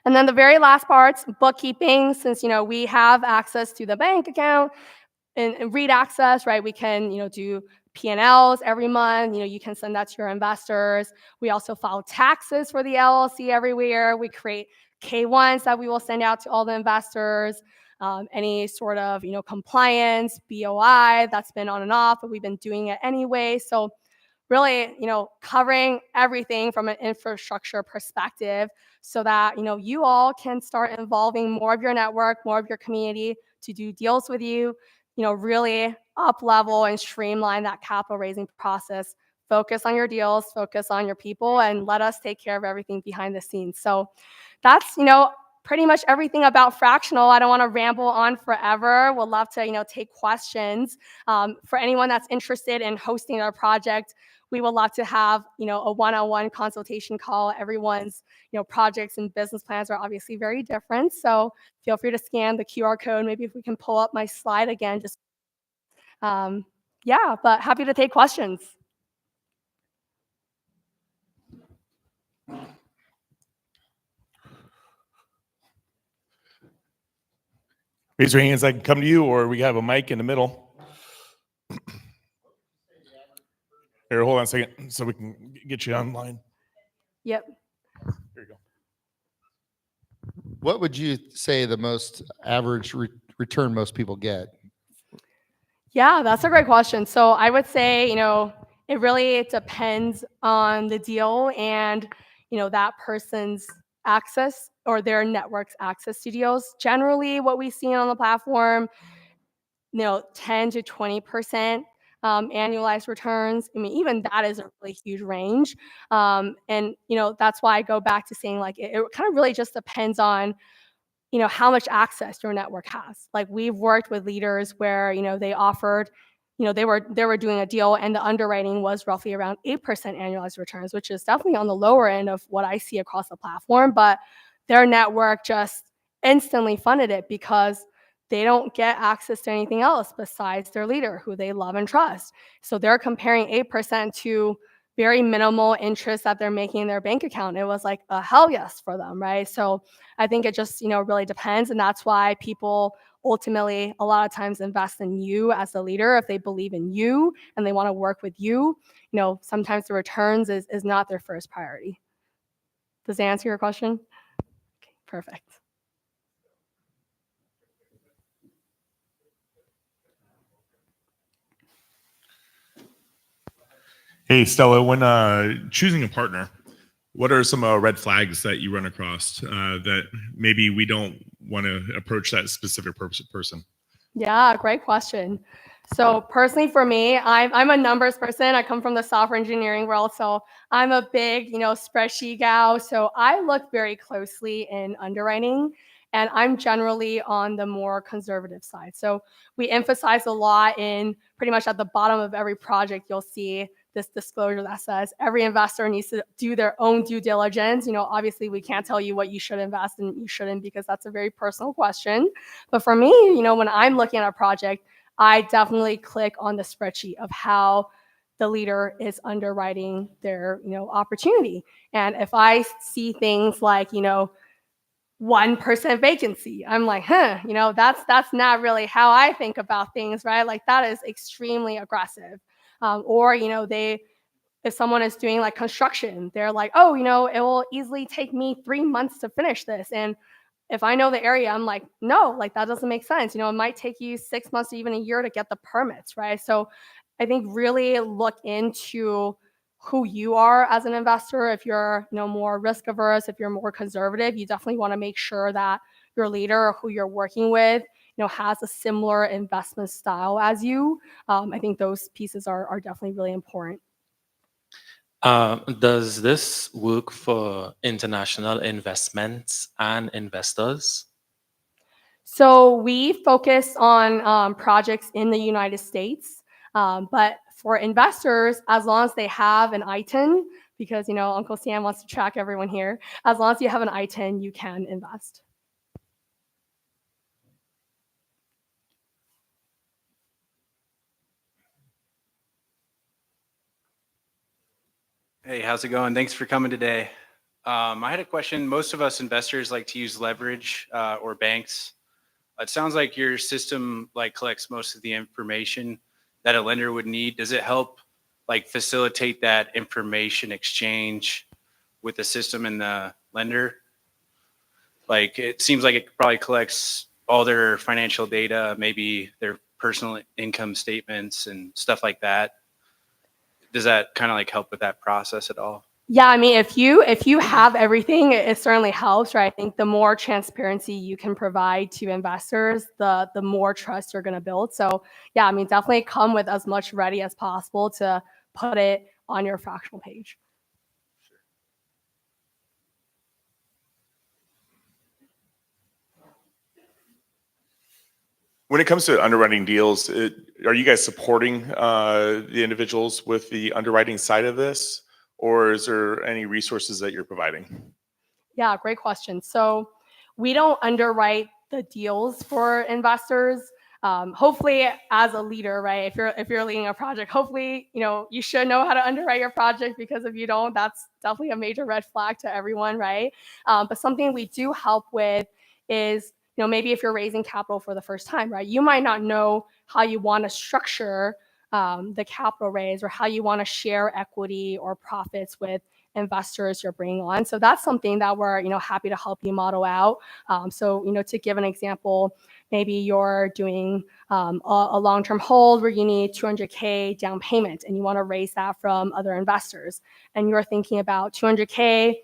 And then the very last part's bookkeeping. Since, we have access to the bank account and read access, right? We can, do P&Ls every month. You can send that to your investors. We also file taxes for the LLC every year. We create K1s that we will send out to all the investors. Any sort of, compliance, BOI, that's been on and off, but we've been doing it anyway. So really, covering everything from an infrastructure perspective so that, you all can start involving more of your network, more of your community to do deals with you, really up level and streamline that capital raising process. Focus on your deals, focus on your people, and let us take care of everything behind the scenes. So that's, pretty much everything about Fractional. I don't want to ramble on forever. We'll love to, take questions. For anyone that's interested in hosting our project, we would love to have, a one-on-one consultation call. Everyone's, projects and business plans are obviously very different. So feel free to scan the QR code. Maybe if we can pull up my slide again, just, but happy to take questions. Raise your hands. I can come to you, or we have a mic in the middle. Here, hold on a second so we can get you online. Yep. Here you go. What would you say the most average return most people get? Yeah, that's a great question. So I would say, it really depends on the deal and, that person's access or their network's access to deals. Generally, what we see on the platform, 10 to 20% annualized returns. I mean, even that is a really huge range. And, that's why I go back to saying like, it kind of really just depends on, how much access your network has. Like we've worked with leaders where, they offered, they were doing a deal and the underwriting was roughly around 8% annualized returns, which is definitely on the lower end of what I see across the platform. But their network just instantly funded it because they don't get access to anything else besides their leader who they love and trust. So they're comparing 8% to very minimal interest that they're making in their bank account. It was like a hell yes for them, right? So I think it just, really depends. And that's why people ultimately a lot of times invest in you as the leader. If they believe in you and they want to work with you, sometimes the returns is not their first priority. Does that answer your question? Okay, perfect. Hey, Stella, when choosing a partner, what are some red flags that you run across that maybe we don't want to approach that specific person? Yeah, great question. So personally for me, I'm a numbers person. I come from the software engineering world. So I'm a big, spreadsheet gal. So I look very closely in underwriting, and I'm generally on the more conservative side. So we emphasize a lot in pretty much at the bottom of every project, you'll see this disclosure that says every investor needs to do their own due diligence. Obviously we can't tell you what you should invest and you shouldn't because that's a very personal question. But for me, when I'm looking at a project, I definitely click on the spreadsheet of how the leader is underwriting their, opportunity. And if I see things like, 1% vacancy, I'm like, that's not really how I think about things, right? Like that is extremely aggressive. Or, if someone is doing like construction, they're like, oh, it will easily take me 3 months to finish this. And if I know the area, I'm like, no, like that doesn't make sense. It might take you 6 months to even a year to get the permits, right? So I think really look into who you are as an investor. If you're, more risk averse, if you're more conservative, you definitely want to make sure that your leader or who you're working with, has a similar investment style as you. I think those pieces are definitely really important. Does this work for international investments and investors? So we focus on projects in the United States, but for investors, as long as they have an ITIN, because Uncle Sam wants to track everyone here, as long as you have an ITIN, you can invest. Hey, how's it going? Thanks for coming today. I had a question. Most of us investors like to use leverage or banks. It sounds like your system collects most of the information that a lender would need. Does it help facilitate that information exchange with the system and the lender? It seems like it probably collects all their financial data, maybe their personal income statements and stuff like that. Does that kind of help with that process at all? Yeah, I mean, if you have everything, it certainly helps, right? I think the more transparency you can provide to investors, the more trust you're going to build. So yeah, I mean, definitely come with as much ready as possible to put it on your fractional page. When it comes to underwriting deals, are you guys supporting the individuals with the underwriting side of this, or is there any resources that you're providing? Yeah, great question. So we don't underwrite the deals for investors. Hopefully, as a leader, right? If you're leading a project, hopefully, you should know how to underwrite your project, because if you don't, that's definitely a major red flag to everyone, right? But something we do help with is, maybe if you're raising capital for the first time, right? You might not know how you want to structure the capital raise, or how you want to share equity or profits with investors you're bringing on. So that's something that we're happy to help you model out. So to give an example, maybe you're doing a long-term hold where you need $200K down payment and you want to raise that from other investors, and you're thinking about $200K,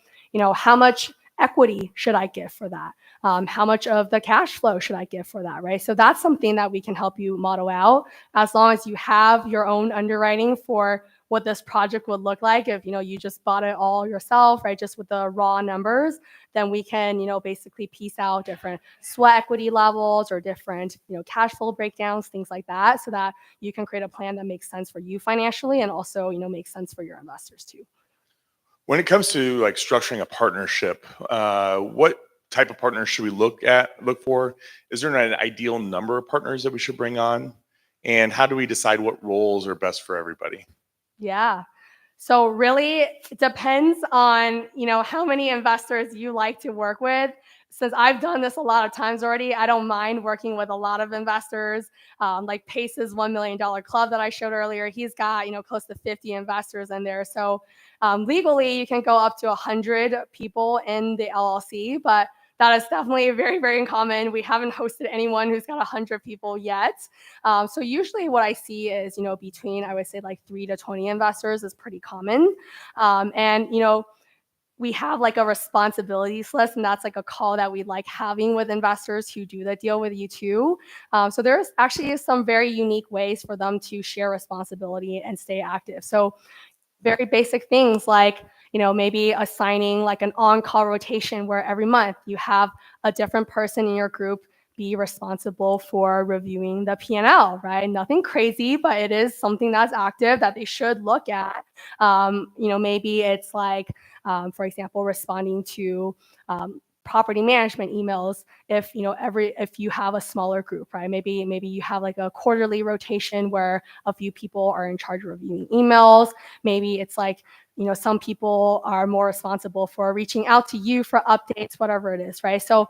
how much equity should I give for that? How much of the cash flow should I give for that, right? So that's something that we can help you model out, as long as you have your own underwriting for what this project would look like. If you just bought it all yourself, right, just with the raw numbers, then we can basically piece out different sweat equity levels or different cash flow breakdowns, things like that, so that you can create a plan that makes sense for you financially, and also makes sense for your investors too. When it comes to structuring a partnership, what type of partners should we look for? Is there an ideal number of partners that we should bring on? And how do we decide what roles are best for everybody? Yeah. So really, it depends on, how many investors you like to work with. Since I've done this a lot of times already, I don't mind working with a lot of investors. Like Pace's $1 million club that I showed earlier, he's got, close to 50 investors in there. So legally, you can go up to 100 people in the LLC, but that is definitely very, very uncommon. We haven't hosted anyone who's got 100 people yet. So usually what I see is, between, I would say 3 to 20 investors is pretty common. And we have a responsibilities list, and that's a call that we like having with investors who do the deal with you too. So there's actually some very unique ways for them to share responsibility and stay active. So very basic things like, maybe assigning an on-call rotation where every month you have a different person in your group be responsible for reviewing the P&L, right? Nothing crazy, but it is something that's active that they should look at. Maybe it's for example, responding to property management emails if you have a smaller group, right? Maybe you have a quarterly rotation where a few people are in charge of reviewing emails. Maybe it's some people are more responsible for reaching out to you for updates, whatever it is, right? So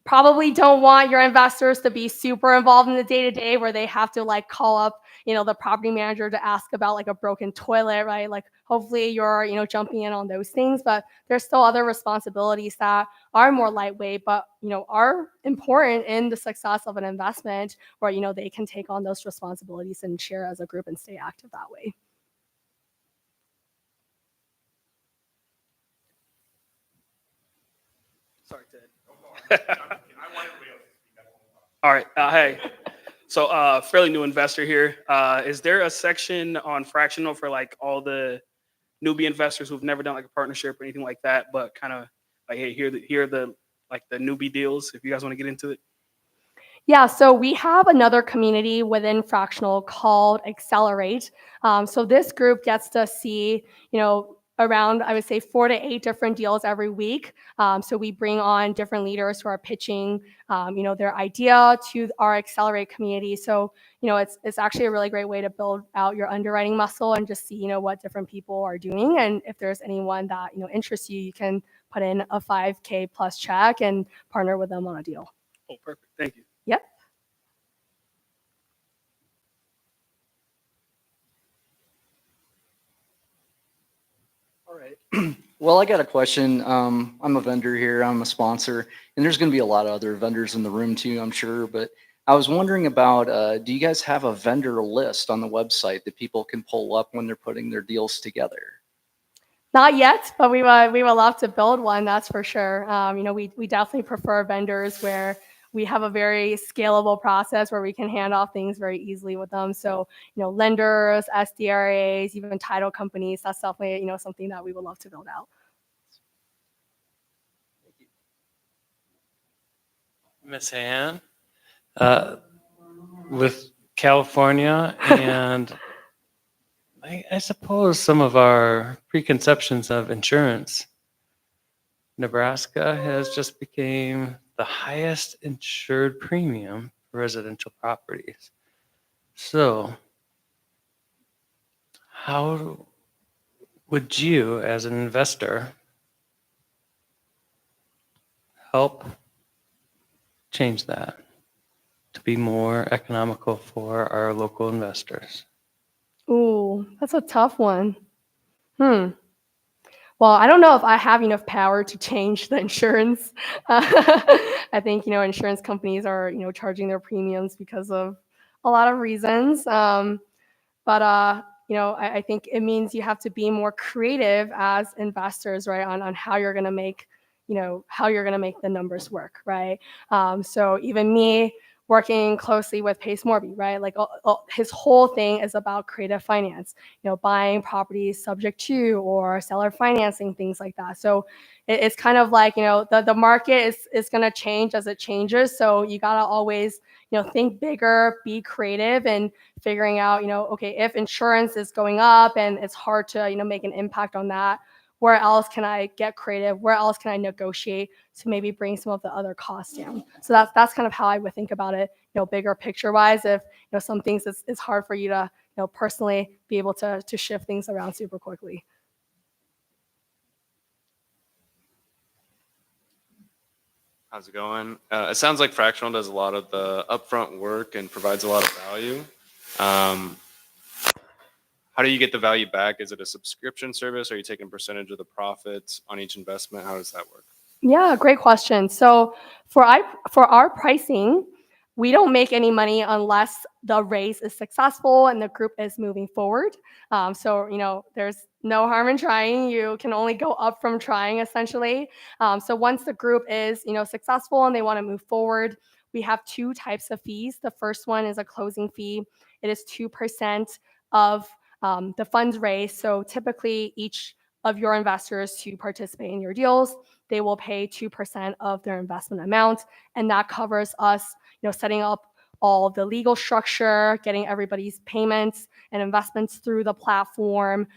probably don't want your investors to be super involved in the day-to-day where they have to like call up, the property manager to ask about like a broken toilet, right? Like hopefully you're, jumping in on those things, but there's still other responsibilities that are more lightweight, but, are important in the success of an investment where, they can take on those responsibilities and share as a group and stay active that way. Sorry, Ted. All right. Hey. So, fairly new investor here. Is there a section on Fractional for like all the newbie investors who've never done like a partnership or anything like that, but kind of like, hey, here are the like the newbie deals if you guys want to get into it? Yeah, so we have another community within Fractional called Accelerate. So this group gets to see, around, I would say, 4 to 8 different deals every week. So we bring on different leaders who are pitching, their idea to our Accelerate community. So, it's actually a really great way to build out your underwriting muscle and just see, what different people are doing. And if there's anyone that, interests you, you can put in a $5K plus check and partner with them on a deal. Oh, perfect. Thank you. Yep. All right. Well, I got a question. I'm a vendor here. I'm a sponsor, and there's going to be a lot of other vendors in the room too, I'm sure. But I was wondering about, do you guys have a vendor list on the website that people can pull up when they're putting their deals together? Not yet, but we would love to build one. That's for sure. We definitely prefer vendors where we have a very scalable process where we can hand off things very easily with them. So, lenders, SDRAs, even title companies, that's definitely, something that we would love to build out. Miss Han, with California and I suppose some of our preconceptions of insurance, Nebraska has just became the highest insured premium for residential properties. So how would you, as an investor, help change that to be more economical for our local investors? Ooh, that's a tough one. Well, I don't know if I have enough power to change the insurance. I think, insurance companies are, charging their premiums because of a lot of reasons. But I think it means you have to be more creative as investors, right, on how you're going to make, the numbers work, right? So even me working closely with Pace Morby, right, like his whole thing is about creative finance, buying properties subject to or seller financing, things like that. So it's kind of like, the market is going to change as it changes. So you got to always, think bigger, be creative, and figuring out, okay, if insurance is going up and it's hard to, make an impact on that, where else can I get creative? Where else can I negotiate to maybe bring some of the other costs down? So that's kind of how I would think about it, bigger picture wise. If, some things it's hard for you to, personally be able to shift things around super quickly. How's it going? It sounds like Fractional does a lot of the upfront work and provides a lot of value. How do you get the value back? Is it a subscription service? Are you taking a percentage of the profits on each investment? How does that work? Yeah, great question. So for our pricing, we don't make any money unless the raise is successful and the group is moving forward. So, there's no harm in trying. You can only go up from trying, essentially. So once the group is, successful and they want to move forward, we have 2 types of fees. The first one is a closing fee. It is 2% of the funds raised. So typically, each of your investors to participate in your deals, they will pay 2% of their investment amount, and that covers us, setting up all of the legal structure, getting everybody's payments and investments through the platform,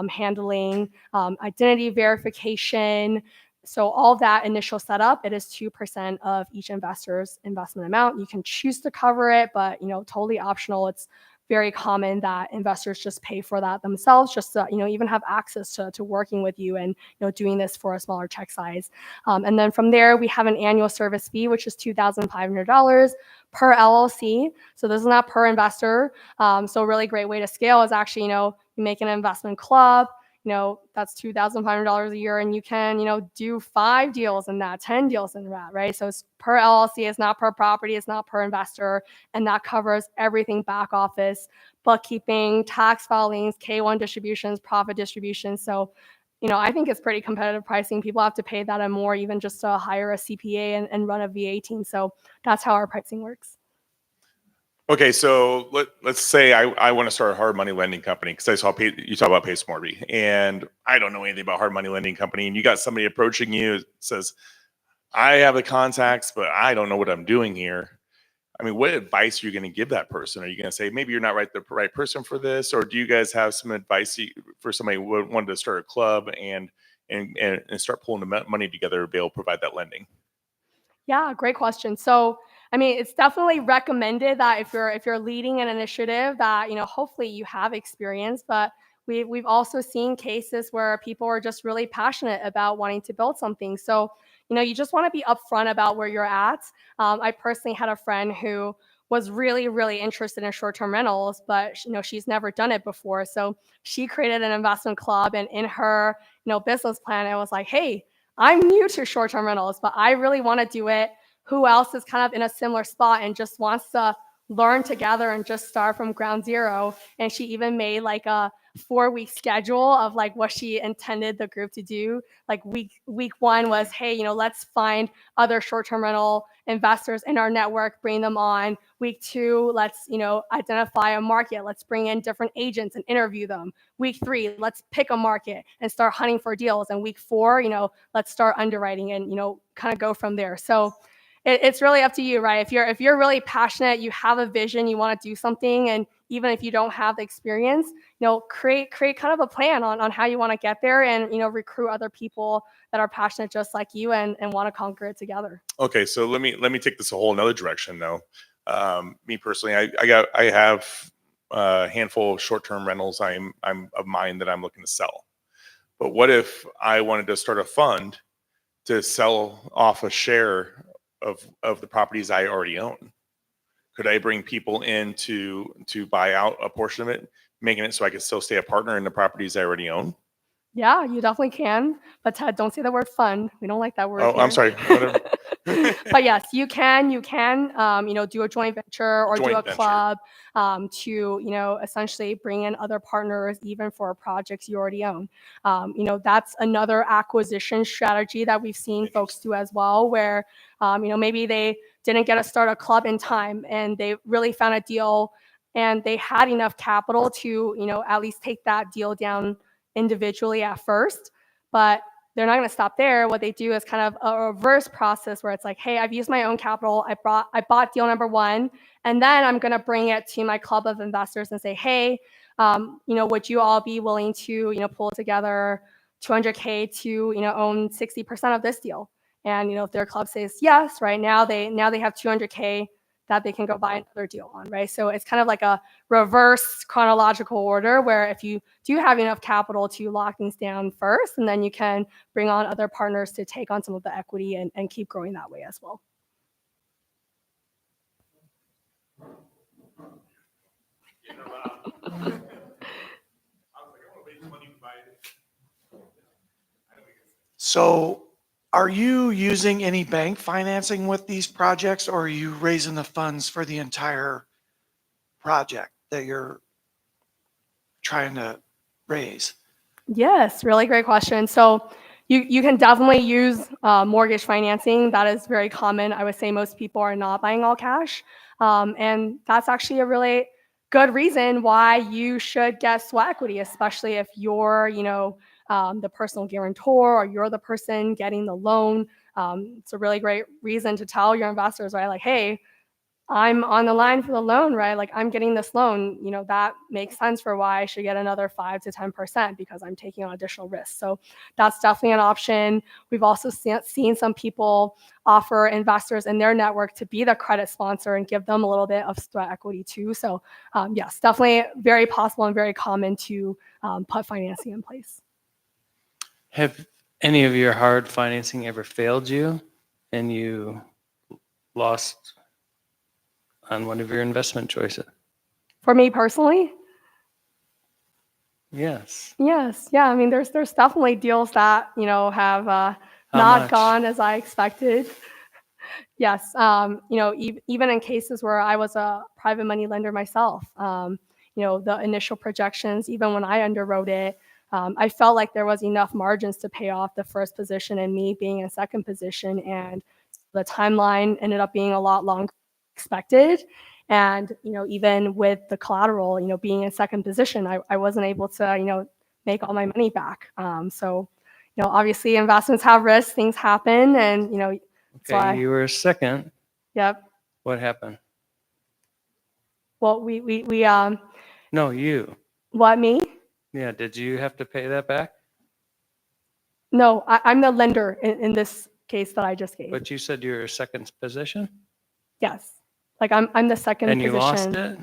handling identity verification. So all that initial setup, it is 2% of each investor's investment amount. You can choose to cover it, but totally optional. It's very common that investors just pay for that themselves, just to, even have access to working with you and, doing this for a smaller check size. And then from there, we have an annual service fee, which is $2,500 per LLC. So this is not per investor. So a really great way to scale is actually, you make an investment club, that's $2,500 a year, and you can, do 5 deals in that, 10 deals in that, right? So it's per LLC, it's not per property, it's not per investor, and that covers everything back office, bookkeeping, tax filings, K-1 distributions, profit distributions. So, I think it's pretty competitive pricing. People have to pay that and more, even just to hire a CPA and run a VA team. So that's how our pricing works. Okay, so let's say I want to start a hard money lending company because I saw you talk about PaySmarty, and I don't know anything about hard money lending company, and you got somebody approaching you that says, I have the contacts, but I don't know what I'm doing here. I mean, what advice are you going to give that person? Are you going to say, maybe you're not the right person for this? Or do you guys have some advice for somebody who wanted to start a club and start pulling the money together to be able to provide that lending? Yeah, great question. So, I mean, it's definitely recommended that if you're leading an initiative that, hopefully you have experience, but we've also seen cases where people are just really passionate about wanting to build something. So, you just want to be upfront about where you're at. I personally had a friend who was really, really interested in short-term rentals, but she's never done it before. So she created an investment club, and in her, business plan, it was like, hey, I'm new to short-term rentals, but I really want to do it. Who else is kind of in a similar spot and just wants to learn together and just start from ground zero? And she even made like a 4-week schedule of like what she intended the group to do. Like week 1 was, hey, let's find other short-term rental investors in our network, bring them on. Week 2, let's, identify a market. Let's bring in different agents and interview them. Week 3, let's pick a market and start hunting for deals. And week 4, let's start underwriting and, kind of go from there. So it's really up to you, right? If you're really passionate, you have a vision, you want to do something, and even if you don't have the experience, create kind of a plan on how you want to get there, and recruit other people that are passionate just like you and want to conquer it together. Okay, so let me take this a whole another direction though. Me personally, I have a handful of short-term rentals I'm of mine that I'm looking to sell. But what if I wanted to start a fund to sell off a share of the properties I already own? Could I bring people in to buy out a portion of it, making it so I could still stay a partner in the properties I already own? Yeah, you definitely can. But Ted, don't say the word fund. We don't like that word. Oh, here. I'm sorry. Whatever. But yes, you can, do a joint venture or do a Joint venture. club to, essentially bring in other partners, even for projects you already own. That's another acquisition strategy that we've seen folks do as well, where, maybe they didn't get to start a club in time and they really found a deal and they had enough capital to, at least take that deal down individually at first, but they're not going to stop there. What they do is kind of a reverse process where it's like, hey, I've used my own capital. I bought deal number 1, and then I'm going to bring it to my club of investors and say, hey, would you all be willing to, pull together $200K to, own 60% of this deal? And, if their club says yes, right now they have $200K that they can go buy another deal on, right? So it's kind of like a reverse chronological order where if you do have enough capital to lock things down first, and then you can bring on other partners to take on some of the equity and keep growing that way as well. So are you using any bank financing with these projects, or are you raising the funds for the entire project that you're trying to raise? Yes, really great question. So you can definitely use mortgage financing. That is very common. I would say most people are not buying all cash. And that's actually a really good reason why you should get sweat equity, especially if you're, the personal guarantor or you're the person getting the loan. It's a really great reason to tell your investors, right? Like, hey, I'm on the line for the loan, right? Like I'm getting this loan, that makes sense for why I should get another 5 to 10% because I'm taking on additional risk. So that's definitely an option. We've also seen some people offer investors in their network to be the credit sponsor and give them a little bit of sweat equity too. So yes, definitely very possible and very common to put financing in place. Have any of your hard financing ever failed you and you lost on one of your investment choices? For me personally, Yes. yes, yeah. I mean, there's definitely deals that have How not much? gone as I expected. Yes, even in cases where I was a private money lender myself, the initial projections, even when I underwrote it, I felt like there was enough margins to pay off the first position and me being in second position, and the timeline ended up being a lot longer than expected. And even with the collateral, being in second position, I wasn't able to make all my money back. So obviously investments have risks, things happen, and that's Okay, why. you were second. Yep. What happened? Well, we No, you. what, me? Yeah, did you have to pay that back? No, I'm the lender in this case that I just gave. But you said you were second position Yes. Like I'm the second and you position. lost it?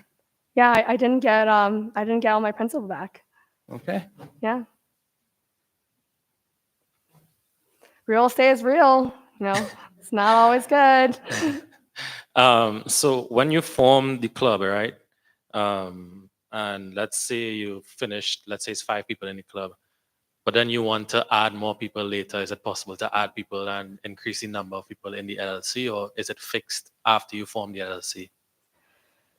Yeah, I didn't get all my principal back. Okay. Yeah. Real estate is real, it's not always good. So when you form the club, right? And let's say you finished, let's say it's 5 people in the club, but then you want to add more people later. Is it possible to add people and increase the number of people in the LLC, or is it fixed after you form the LLC?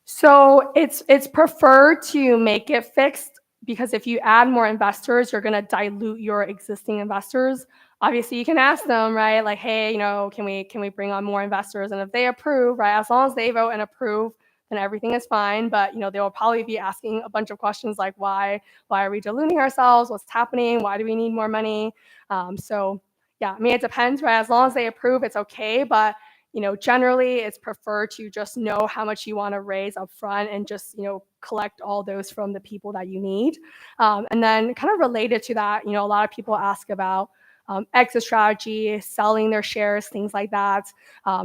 So it's preferred to make it fixed because if you add more investors, you're going to dilute your existing investors. Obviously, you can ask them, right? Like, hey, can we bring on more investors? And if they approve, right, as long as they vote and approve, then everything is fine. But they will probably be asking a bunch of questions like, why are we diluting ourselves? What's happening? Why do we need more money? So yeah, I mean, it depends, right? As long as they approve, it's okay. But generally it's preferred to just know how much you want to raise up front and just, collect all those from the people that you need. And then kind of related to that, a lot of people ask about exit strategy, selling their shares, things like that.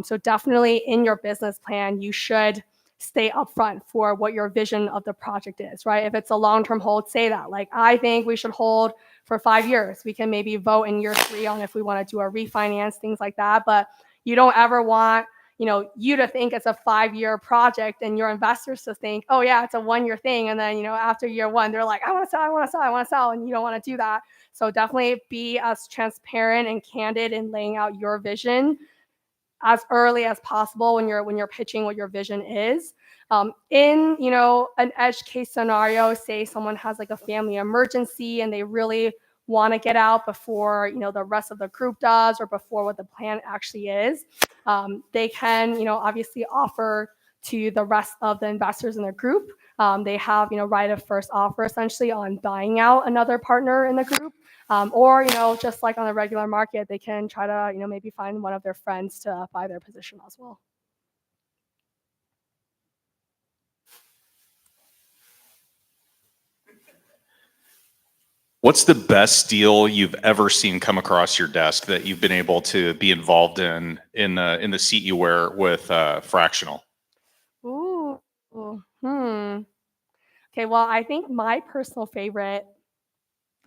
So definitely in your business plan, you should stay upfront for what your vision of the project is, right? If it's a long-term hold, say that. Like, I think we should hold for 5 years. We can maybe vote in year 3 on if we want to do a refinance, things like that. But you don't ever want, you to think it's a 5-year project and your investors to think, oh yeah, it's a 1-year thing. And then, after year 1, they're like, I want to sell, I want to sell, I want to sell. And you don't want to do that. So definitely be as transparent and candid in laying out your vision as early as possible when you're pitching what your vision is. In an edge case scenario, say someone has like a family emergency and they really want to get out before the rest of the group does or before what the plan actually is, they can obviously offer to the rest of the investors in the group. They have right of first offer essentially on buying out another partner in the group. Or just like on the regular market, they can try to maybe find one of their friends to buy their position as well. What's the best deal you've ever seen come across your desk that you've been able to be involved in the seat you wear with Fractional? Ooh. Okay, well, I think my personal favorite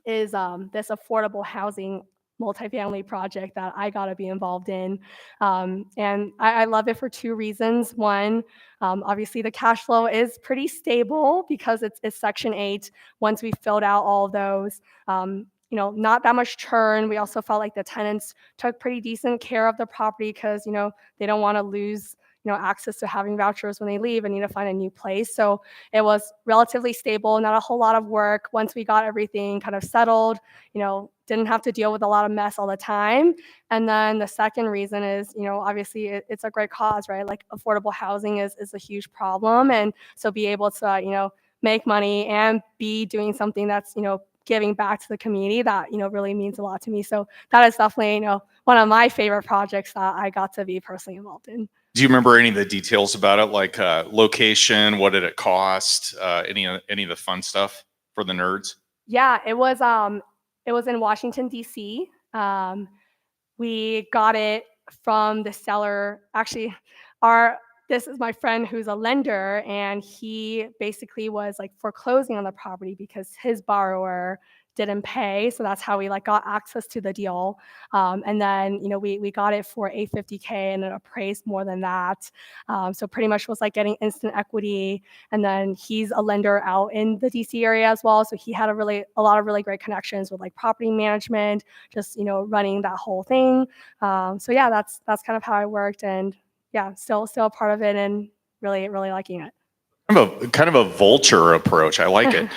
is this affordable housing multifamily project that I got to be involved in. And I love it for 2 reasons. One, obviously the cash flow is pretty stable because it's Section 8. Once we filled out all of those, not that much churn. We also felt like the tenants took pretty decent care of the property because, they don't want to lose access to having vouchers when they leave and need to find a new place. So it was relatively stable, not a whole lot of work. Once we got everything kind of settled, didn't have to deal with a lot of mess all the time. And then the second reason is, obviously it's a great cause, right? Like affordable housing is a huge problem. And so be able to, make money and be doing something that's, giving back to the community that, really means a lot to me. So that is definitely, one of my favorite projects that I got to be personally involved in. Do you remember any of the details about it, like location? What did it cost? Any of the fun stuff for the nerds? Yeah, it was in Washington, D.C. We got it from the seller. Actually, this is my friend who's a lender, and he basically was like foreclosing on the property because his borrower didn't pay. So that's how we got access to the deal. And then, we got it for $850K and it appraised more than that. So pretty much was getting instant equity. And then he's a lender out in the DC area as well. So he had a lot of really great connections with property management, just, running that whole thing. So yeah, that's kind of how it worked. And yeah, still a part of it and really, really liking it. Kind of a vulture approach. I like it.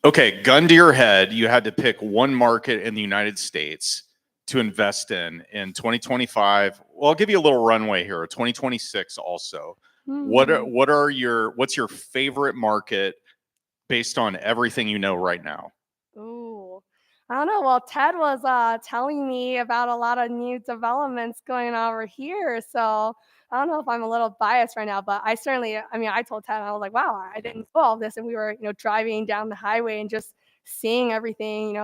Okay, gun to your head, you had to pick one market in the United States to invest in 2025. Well, I'll give you a little runway here, 2026 also. What's your favorite market based on everything you know right now? Ooh, I don't know. Well, Ted was telling me about a lot of new developments going on over here. So I don't know if I'm a little biased right now, but I told Ted, I was like, wow, I didn't know all this. And we were, driving down the highway and just seeing everything,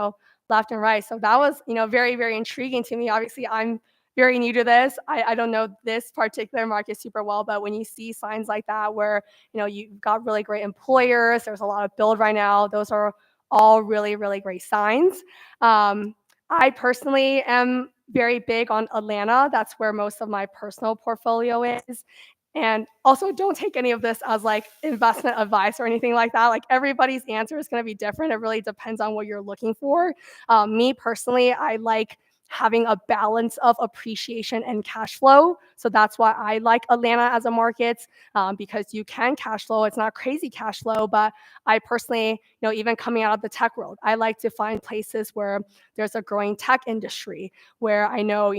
left and right. So that was, very, very intriguing to me. Obviously, I'm very new to this. I don't know this particular market super well, but when you see signs like that where, you've got really great employers, there's a lot of build right now, those are all really, really great signs. I personally am very big on Atlanta. That's where most of my personal portfolio is. And also don't take any of this as investment advice or anything like that. Everybody's answer is going to be different. It really depends on what you're looking for. Me personally, I like having a balance of appreciation and cash flow. So that's why I like Atlanta as a market, because you can cash flow. It's not crazy cash flow, but I personally, even coming out of the tech world, I like to find places where there's a growing tech industry where I know,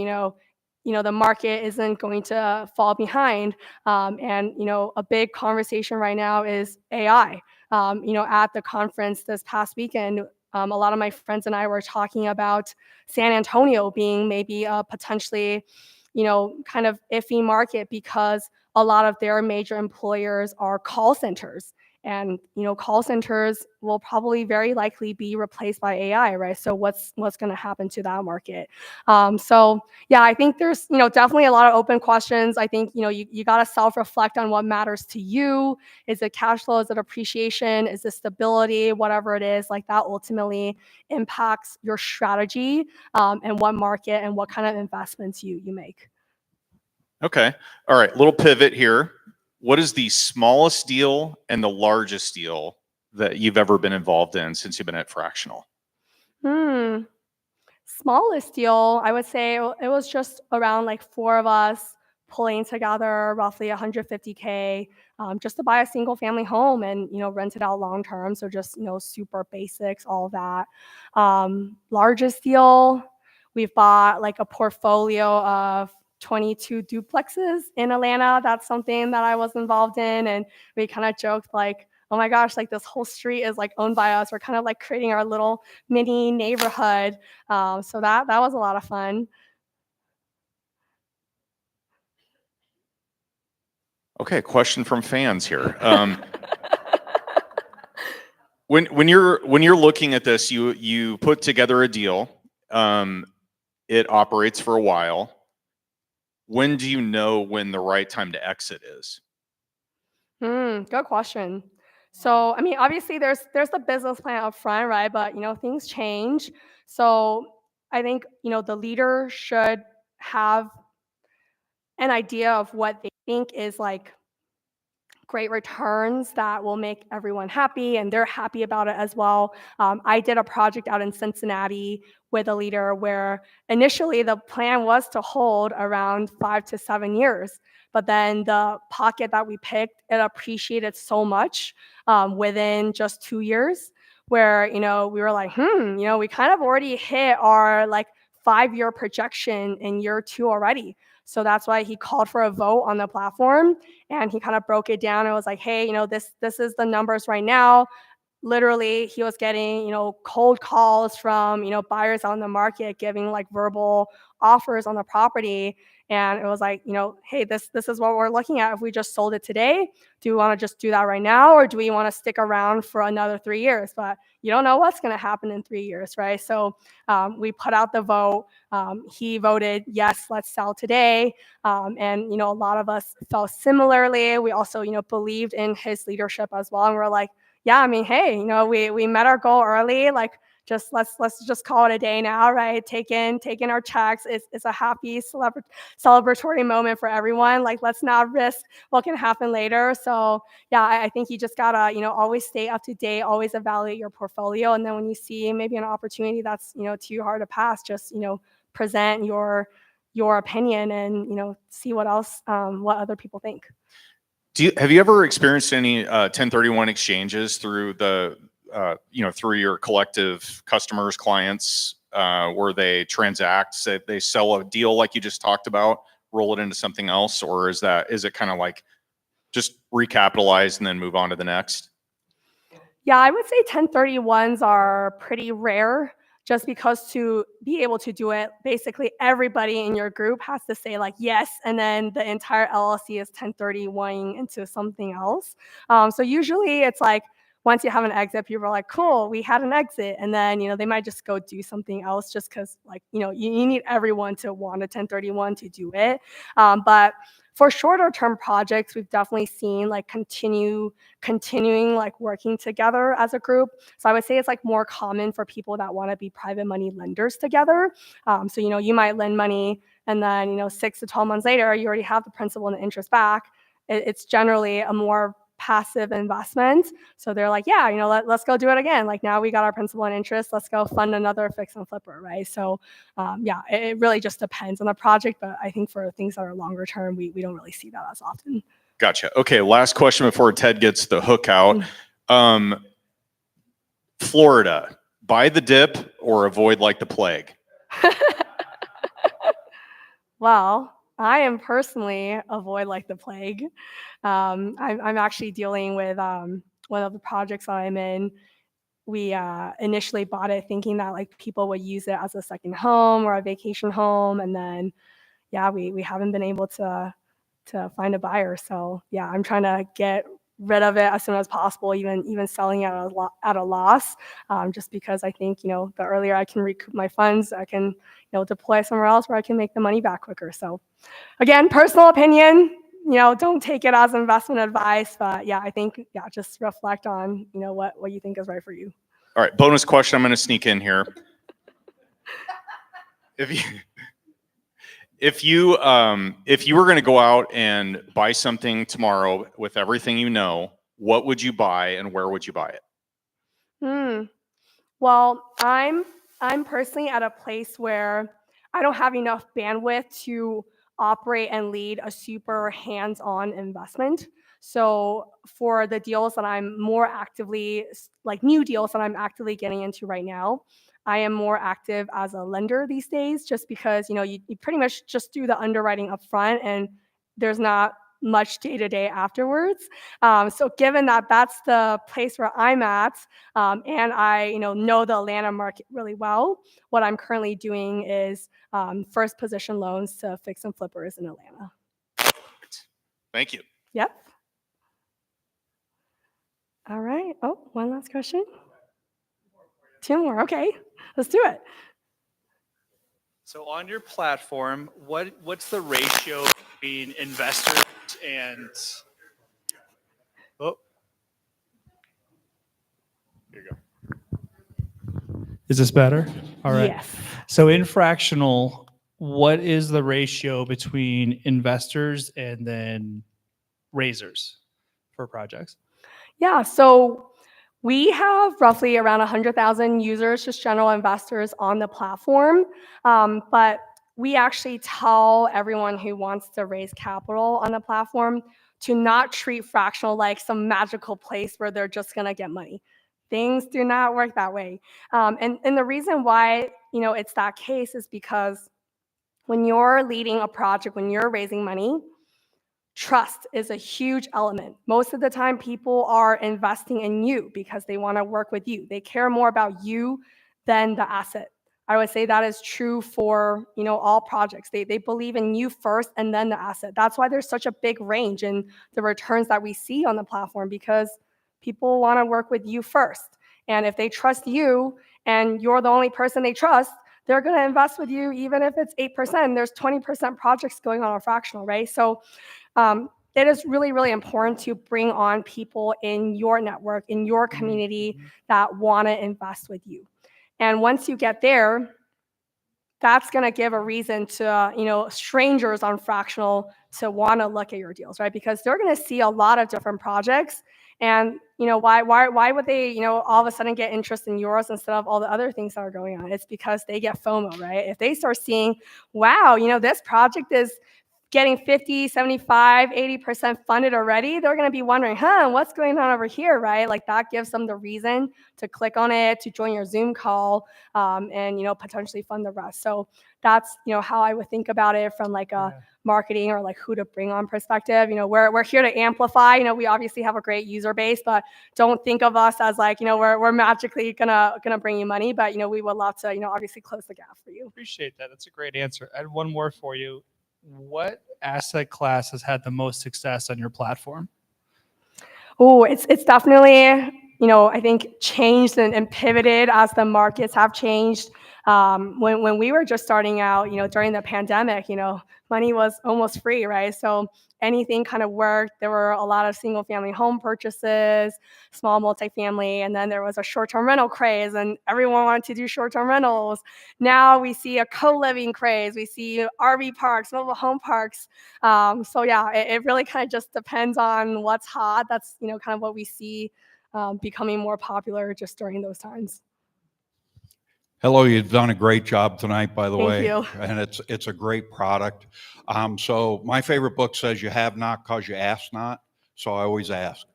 the market isn't going to fall behind. And, a big conversation right now is AI. At the conference this past weekend, a lot of my friends and I were talking about San Antonio being maybe a potentially, kind of iffy market because a lot of their major employers are call centers. And, call centers will probably very likely be replaced by AI, right? So what's going to happen to that market? So yeah, I think there's, definitely a lot of open questions. I think, you got to self-reflect on what matters to you. Is it cash flow? Is it appreciation? Is it stability? Whatever it is, that ultimately impacts your strategy, and what market and what kind of investments you make. Okay. All right. Little pivot here. What is the smallest deal and the largest deal that you've ever been involved in since you've been at Fractional? Smallest deal, I would say it was just around 4 of us pulling together roughly $150K, just to buy a single family home and, rent it out long term. So just, super basics, all of that. Largest deal, we've bought a portfolio of 22 duplexes in Atlanta. That's something that I was involved in. And we kind of joked oh my gosh, this whole street is owned by us. We're kind of creating our little mini neighborhood. So that was a lot of fun. Okay, question from fans here. When you're looking at this, you put together a deal. It operates for a while. When do you know when the right time to exit is? Good question. So, obviously there's the business plan up front, right? But, things change. So I think, the leader should have an idea of what they think is great returns that will make everyone happy and they're happy about it as well. I did a project out in Cincinnati with a leader where initially the plan was to hold around 5 to 7 years. But then the pocket that we picked, it appreciated so much within just 2 years where, we were we kind of already hit our 5-year projection in year 2 already. So that's why he called for a vote on the platform and he kind of broke it down and was like, hey, this is the numbers right now. literally he was getting, cold calls from, buyers on the market giving like verbal offers on the property. And it was like, hey, this is what we're looking at. If we just sold it today, do we want to just do that right now? Or do we want to stick around for another 3 years? But you don't know what's going to happen in 3 years, right? So we put out the vote. He voted, yes, let's sell today. And, a lot of us felt similarly. We also, believed in his leadership as well. And we're like, yeah, I mean, hey, we met our goal early. Like, let's just call it a day now, right? Take in our checks. It's a happy celebratory moment for everyone. Like, let's not risk what can happen later. So yeah, I think you just gotta, always stay up to date, always evaluate your portfolio, and then when you see maybe an opportunity that's, too hard to pass, just, present your opinion and see what else, what other people think. Have you ever experienced any 1031 exchanges through through your collective customers, clients, where they transact, say they sell a deal like you just talked about, roll it into something else, or is it kind of like just recapitalize and then move on to the next? Yeah, I would say 1031s are pretty rare, just because to be able to do it, basically everybody in your group has to say like yes, and then the entire LLC is 1031 into something else. So usually it's like once you have an exit, people are like, cool, we had an exit, and then they might just go do something else just because like you need everyone to want a 1031 to do it. But for shorter term projects, we've definitely seen like continuing like working together as a group. So I would say it's like more common for people that want to be private money lenders together. So you might lend money, and then 6 to 12 months later, you already have the principal and the interest back. It's generally a more passive investment. So they're like, yeah, let's go do it again. Like, now we got our principal and interest. Let's go fund another fix and flipper, right? So yeah, it really just depends on the project. But I think for things that are longer term, we don't really see that as often. Gotcha. Okay, last question before Ted gets the hook out. Florida, buy the dip or avoid like the plague? Well, I am personally avoid like the plague. I'm actually dealing with one of the projects that I'm in. We initially bought it thinking that like people would use it as a second home or a vacation home, and then yeah, we haven't been able to find a buyer. So yeah, I'm trying to get rid of it as soon as possible, even selling it at a loss, just because I think the earlier I can recoup my funds, I can deploy somewhere else where I can make the money back quicker. So again, personal opinion, don't take it as investment advice, but yeah, I think just reflect on what you think is right for you. All right, bonus question I'm going to sneak in here. If you were going to go out and buy something tomorrow with everything what would you buy and where would you buy it? Well, I'm personally at a place where I don't have enough bandwidth to operate and lead a super hands-on investment. So for the deals that I'm more actively, like new deals that I'm actively getting into right now, I am more active as a lender these days, just because you pretty much just do the underwriting up front, and there's not much day-to-day afterwards. So given that that's the place where I'm at, and I know the Atlanta market really well, what I'm currently doing is first position loans to fix and flippers in Atlanta. Thank you. Yep. All right. Oh, one last question. 2 more. Okay, let's do it. So on your platform, what's the ratio between investors and Here you go. Is this better? All right. Yes. So in fractional, what is the ratio between investors and then raisers for projects? Yeah, so we have roughly around 100,000 users, just general investors on the platform. But we actually tell everyone who wants to raise capital on the platform to not treat fractional like some magical place where they're just going to get money. Things do not work that way. And the reason why it's that case is because when you're leading a project, when you're raising money, Trust is a huge element. Most of the time, people are investing in you because they want to work with you. They care more about you than the asset. I would say that is true for, all projects. They believe in you first and then the asset. That's why there's such a big range in the returns that we see on the platform, because people want to work with you first. And if they trust you and you're the only person they trust, they're going to invest with you even if it's 8%. There's 20% projects going on Fractional, right? So it is really, really important to bring on people in your network, in your community that want to invest with you. And once you get there, that's going to give a reason to, strangers on Fractional to want to look at your deals, right? Because they're going to see a lot of different projects. And, why would they, all of a sudden get interest in yours instead of all the other things that are going on? It's because they get FOMO, right? If they start seeing, wow, this project is getting 50, 75, 80% funded already, they're going to be wondering, what's going on over here, right? Like that gives them the reason to click on it, to join your Zoom call, and, potentially fund the rest. So that's, how I would think about it from like a marketing or like who to bring on perspective. We're here to amplify. We obviously have a great user base, but don't think of us as like, we're magically gonna bring you money, but, we would love to, obviously close the gap for you. Appreciate that. That's a great answer. I had one more for you. What asset class has had the most success on your platform? Oh, it's definitely, I think changed and pivoted as the markets have changed. When we were just starting out, during the pandemic, money was almost free, right? So anything kind of worked. There were a lot of single family home purchases, small multifamily, and then there was a short-term rental craze and everyone wanted to do short-term rentals. Now we see a co-living craze. We see RV parks, mobile home parks. So yeah, it really kind of just depends on what's hot. That's, kind of what we see becoming more popular just during those times. Hello, you've done a great job tonight, by the Thank way. you. And it's a great product. So my favorite book says you have not because you ask not. So I always ask.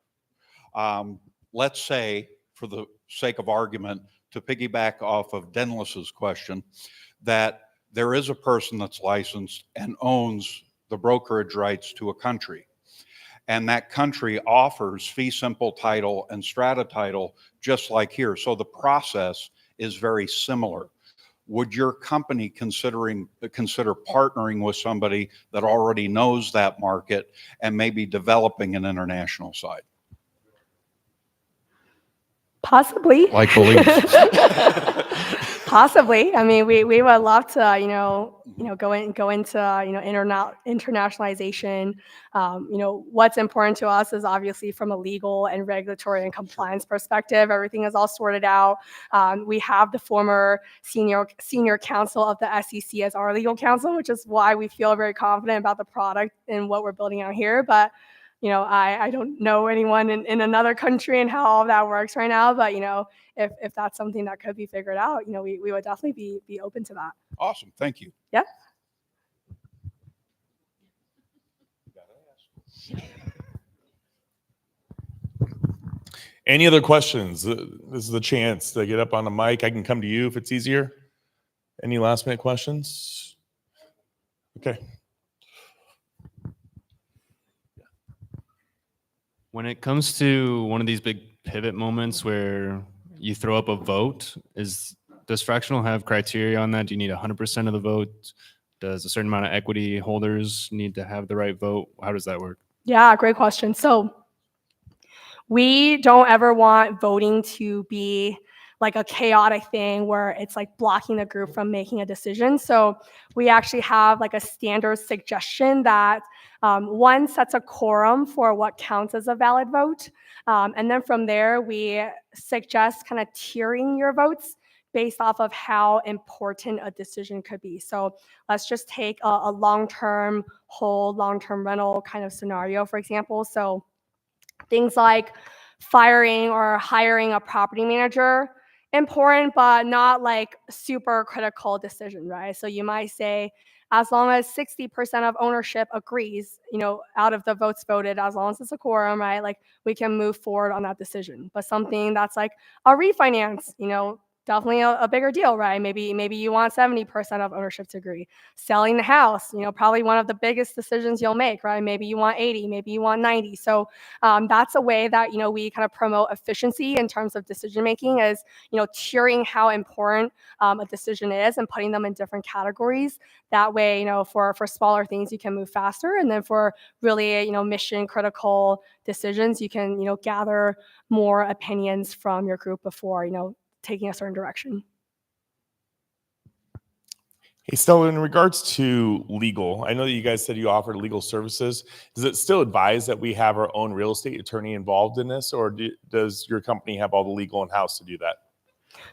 Let's say, for the sake of argument, to piggyback off of Denlis's question, that there is a person that's licensed and owns the brokerage rights to a country. And that country offers fee simple title and strata title just like here. So the process is very similar. Would your company consider partnering with somebody that already knows that market and maybe developing an international side? Possibly. Like Belize. Possibly. I mean, we would love to, go into, internationalization. What's important to us is obviously from a legal and regulatory and compliance perspective, everything is all sorted out. We have the former senior counsel of the SEC as our legal counsel, which is why we feel very confident about the product and what we're building out here. But I don't know anyone in another country and how all of that works right now. But, if that's something that could be figured out, we would definitely be open to that. Awesome. Thank you. Yep. Any other questions? This is the chance to get up on the mic. I can come to you if it's easier. Any last minute questions? Okay. When it comes to one of these big pivot moments where you throw up a vote, does Fractional have criteria on that? Do you need 100% of the vote? Does a certain amount of equity holders need to have the right vote? How does that work? Yeah, great question. So we don't ever want voting to be like a chaotic thing where it's like blocking the group from making a decision. So we actually have like a standard suggestion that one sets a quorum for what counts as a valid vote. And then from there, we suggest kind of tiering your votes based off of how important a decision could be. So let's just take a long-term hold, long-term rental kind of scenario, for example. So things like firing or hiring a property manager, important, but not like super critical decision, right? So you might say, as long as 60% of ownership agrees, out of the votes voted, as long as it's a quorum, right? Like we can move forward on that decision. But something that's like a refinance, definitely a bigger deal, right? Maybe you want 70% of ownership degree. Selling the house, probably one of the biggest decisions you'll make, right? Maybe you want 80, maybe you want 90. So that's a way that we kind of promote efficiency in terms of decision making, is tiering how important a decision is and putting them in different categories. That way, for smaller things you can move faster, and then for really mission critical decisions you can gather more opinions from your group before taking a certain direction. Hey, Stella, in regards to legal, I know that you guys said you offered legal services. Is it still advised that we have our own real estate attorney involved in this, or does your company have all the legal in-house to do that?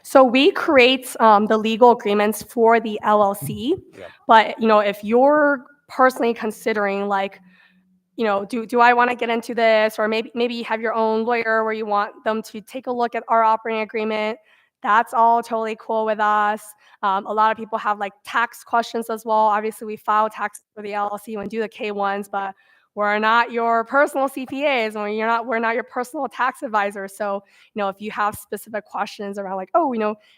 So we create the legal agreements for the LLC, but if you're personally considering do I want to get into this, or maybe you have your own lawyer where you want them to take a look at our operating agreement, that's all totally cool with us. A lot of people have tax questions as well. Obviously, we file taxes for the LLC and do the K-1s, but we're not your personal CPAs, and we're not your personal tax advisors. So, if you have specific questions around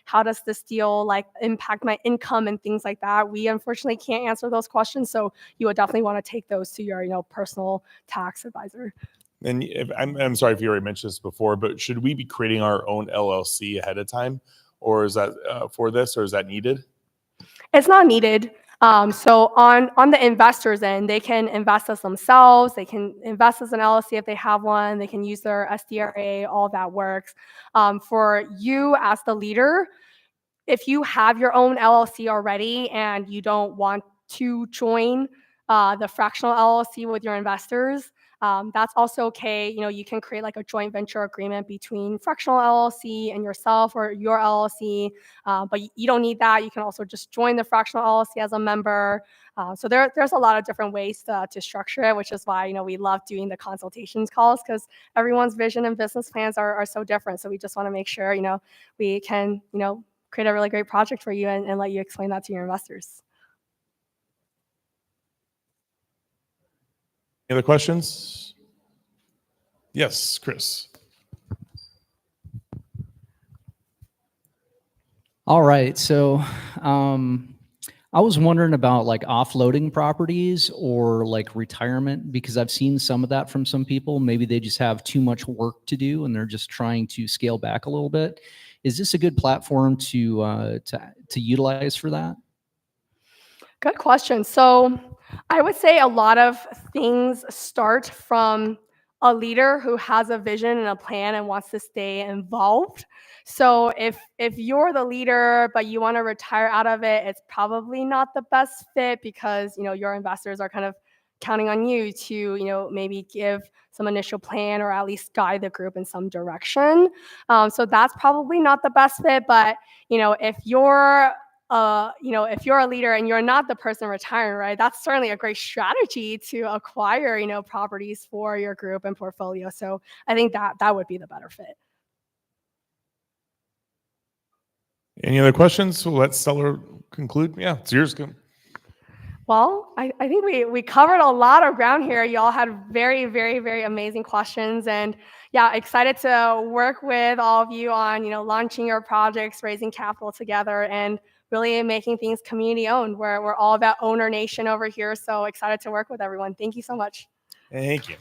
how does this deal impact my income and things like that, we unfortunately can't answer those questions. So you would definitely want to take those to your personal tax advisor. And I'm sorry if you already mentioned this before, but should we be creating our own LLC ahead of time, or is that for this, or is that needed? It's not needed. So on the investors end, they can invest as themselves. They can invest as an LLC if they have one. They can use their SDRA. All that works. For you as the leader, if you have your own LLC already and you don't want to join the fractional LLC with your investors, that's also okay. You can create a joint venture agreement between fractional LLC and yourself or your LLC, but you don't need that. You can also just join the fractional LLC as a member. So there's a lot of different ways to structure it, which is why we love doing the consultations calls, because everyone's vision and business plans are so different. So we just want to make sure we can create a really great project for you and let you explain that to your investors. Any other questions? Yes, Chris. All right. So I was wondering about offloading properties or retirement, because I've seen some of that from some people. Maybe they just have too much work to do and they're just trying to scale back a little bit. Is this a good platform to utilize for that? Good question. So I would say a lot of things start from a leader who has a vision and a plan and wants to stay involved. So if you're the leader but you want to retire out of it, it's probably not the best fit, because your investors are kind of counting on you to maybe give some initial plan or at least guide the group in some direction. So that's probably not the best fit. But if you're if you're a leader and you're not the person retiring, right, that's certainly a great strategy to acquire, properties for your group and portfolio. So I think that would be the better fit. Any other questions? We'll let Stella conclude. Yeah, it's yours. Well, I think we covered a lot of ground here. You all had very, very, very amazing questions. And yeah, excited to work with all of you on, launching your projects, raising capital together, and really making things community owned. We're all about owner nation over here. So excited to work with everyone. Thank you so much. Thank you.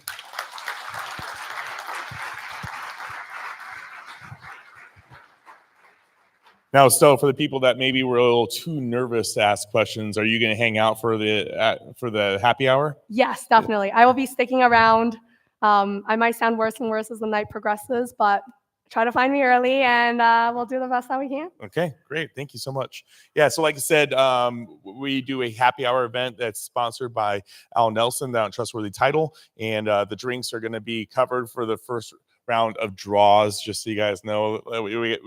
Now, Stella, for the people that maybe were a little too nervous to ask questions, are you going to hang out for the happy hour? Yes, definitely. I will be sticking around. I might sound worse and worse as the night progresses, but try to find me early, and we'll do the best that we can. Okay, great. Thank you so much. Yeah, so like I said, we do a happy hour event that's sponsored by Al Nelson down at Trustworthy Title, and the drinks are going to be covered for the first round of draws, just so you guys know.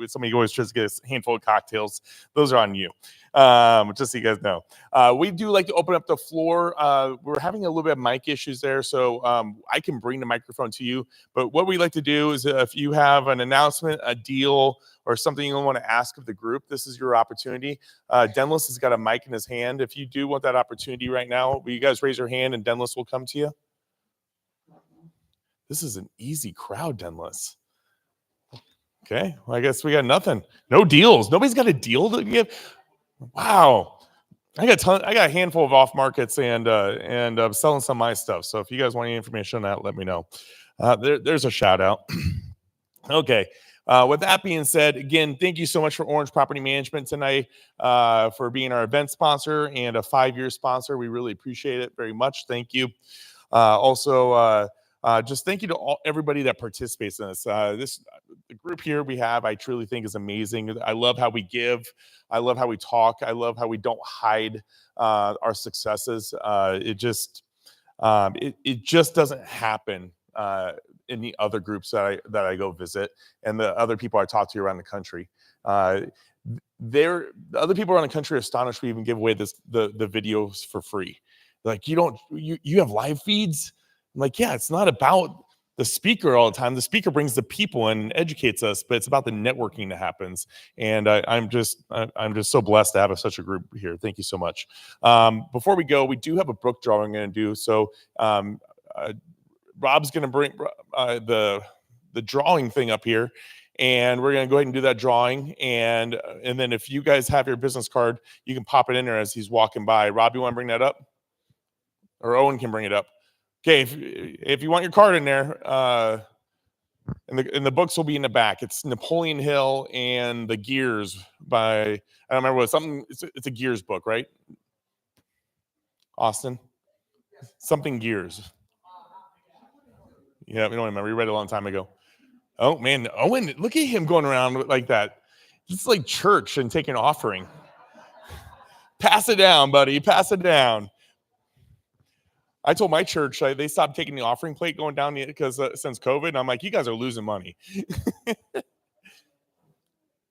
Somebody always tries to get a handful of cocktails. Those are on you, just so you guys know. We do like to open up the floor. We're having a little bit of mic issues there, so I can bring the microphone to you. But what we like to do is if you have an announcement, a deal, or something you want to ask of the group, this is your opportunity. Denlis has got a mic in his hand. If you do want that opportunity right now, will you guys raise your hand and Denlis will come to you? This is an easy crowd, Denlis. Okay, well, I guess we got nothing. No deals. Nobody's got a deal to give. Wow. I got a handful of off markets and selling some of my stuff. So if you guys want any information on that, let me know. There's a shout out. Okay. With that being said, again, thank you so much for Orange Property Management tonight for being our event sponsor and a 5-year sponsor. We really appreciate it very much. Thank you. Also, just thank you to everybody that participates in this. The group here we have, I truly think is amazing. I love how we give. I love how we talk. I love how we don't hide our successes. It just doesn't happen in the other groups that I go visit and the other people I talk to around the country. The other people around the country are astonished we even give away the videos for free. Like, you have live feeds? I'm like, yeah, it's not about the speaker all the time. The speaker brings the people and educates us, but it's about the networking that happens. And I'm just so blessed to have such a group here. Thank you so much. Before we go, we do have a book drawing I'm going to do. So Rob's going to bring the drawing thing up here, and we're going to go ahead and do that drawing. And then if you guys have your business card, you can pop it in there as he's walking by. Rob, you want to bring that up? Or Owen can bring it up. Okay, if you want your card in there, and the books will be in the back. It's Napoleon Hill and the Gears by, I don't remember what, something, it's a Gears book, right? Austin? Something Gears. Yeah, we don't remember. You read it a long time ago. Oh, man, Owen, look at him going around like that. It's like church and taking an offering. Pass it down, buddy. Pass it down. I told my church they stopped taking the offering plate going down because since COVID, and I'm like, you guys are losing money.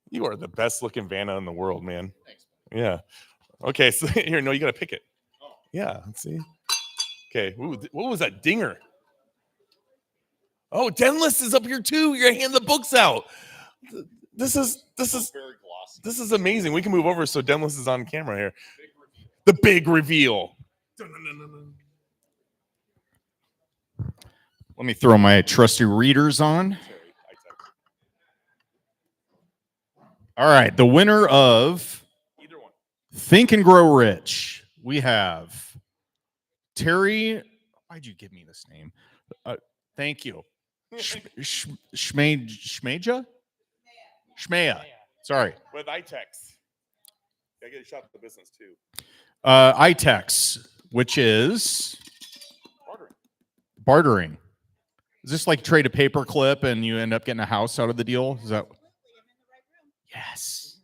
You are the best looking Vanna in the world, man. Thanks. Yeah. Okay, so here, no, you got to pick it. Yeah, let's see. Okay, ooh, what was that dinger? Oh, Denlist is up here too. You're gonna hand the books out. This is very glossy. This is amazing. We can move over so Denlist is on camera here. The big reveal. Let me throw my trusty readers on. All right, the winner of Think and Grow Rich, we have Terry. Why'd you give me this name? Thank you. Shmeja? Shmeya. Sorry. With iTex. I get a shot at the business too. iTex, which is bartering. Is this like trade a paper clip and you end up getting a house out of the deal? Is that? Yes.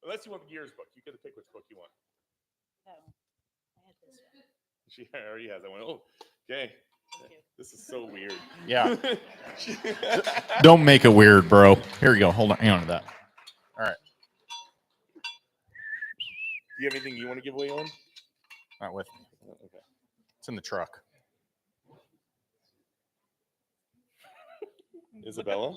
Unless you want the Gears book, you get to pick which book you want. She already has that one. Oh, okay. This is so weird. Yeah. Don't make it weird, bro. Here you go. Hold on. Hang on to that. All right. Do you have anything you want to give away on? Not with me. Okay. It's in the truck. Isabella?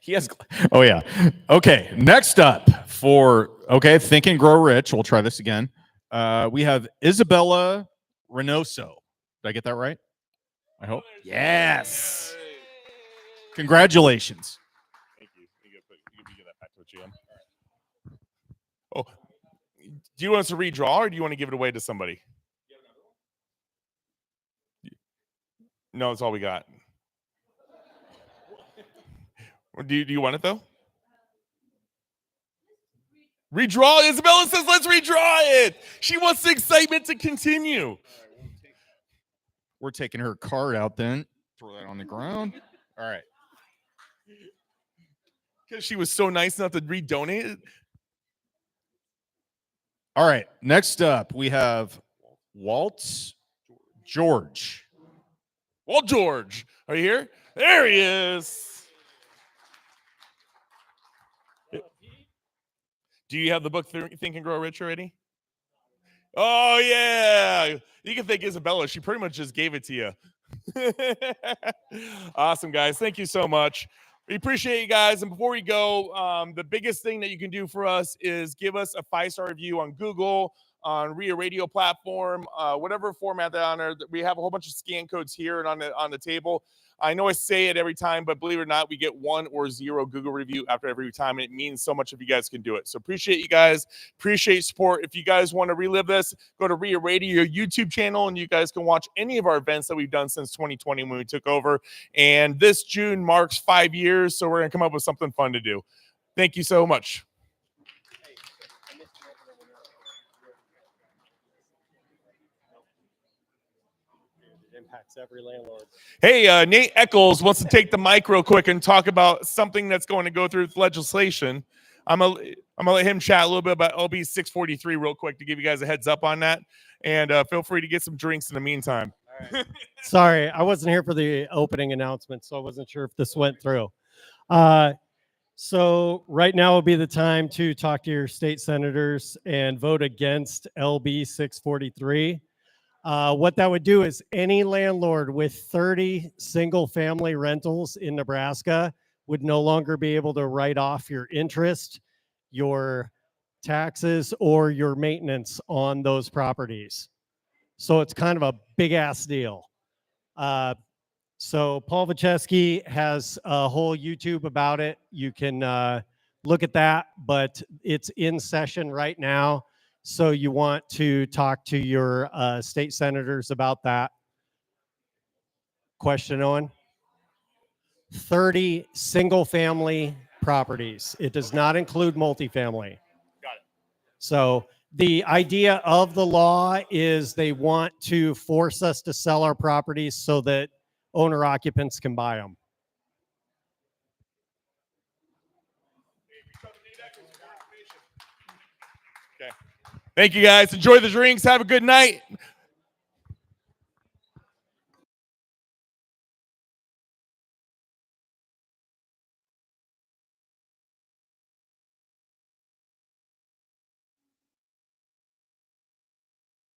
He has. Oh yeah. Okay. Next up Think and Grow Rich. We'll try this again. We have Isabella Reynoso. Did I get that right? I hope. Yes. Congratulations. Thank you. You can give that back to the GM. Oh, do you want us to redraw or do you want to give it away to somebody? No, that's all we got. Do you want it though? Redraw. Isabella says, let's redraw it. She wants the excitement to continue. We're taking her card out then. Throw that on the ground. All right. Because she was so nice enough to redonate it. All right. Next up, we have Walt George. Walt George. Are you here? There he is. Do you have the book Think and Grow Rich already? Oh, yeah. You can thank Isabella. She pretty much just gave it to you. Awesome, guys. Thank you so much. We appreciate you guys. And before we go, the biggest thing that you can do for us is give us a 5-star review on Google, on REIA radio platform, whatever format they're on there. We have a whole bunch of scan codes here and on the table. I know I say it every time, but believe it or not, we get 1 or 0 Google review after every time, and it means so much if you guys can do it. So appreciate you guys. Appreciate support. If you guys want to relive this, go to REIA Radio YouTube channel, and you guys can watch any of our events that we've done since 2020 when we took over. And this June marks 5 years, so we're going to come up with something fun to do. Thank you so much. Impacts every landlord. Hey, Nate Eccles wants to take the mic real quick and talk about something that's going to go through legislation. I'm gonna let him chat a little bit about LB 643 real quick to give you guys a heads up on that. And feel free to get some drinks in the meantime. Sorry, I wasn't here for the opening announcement, so I wasn't sure if this went through. So right now will be the time to talk to your state senators and vote against LB 643. What that would do is any landlord with 30 single-family rentals in Nebraska would no longer be able to write off your interest, your taxes, or your maintenance on those properties. So it's kind of a big-ass deal. So Paul Vacheski has a whole YouTube about it. You can look at that, but it's in session right now. So you want to talk to your state senators about that. Question, Owen? 30 single-family properties. It does not include multifamily. Got it. So the idea of the law is they want to force us to sell our properties so that owner occupants can buy them. Okay. Thank you guys. Enjoy the drinks. Have a good night.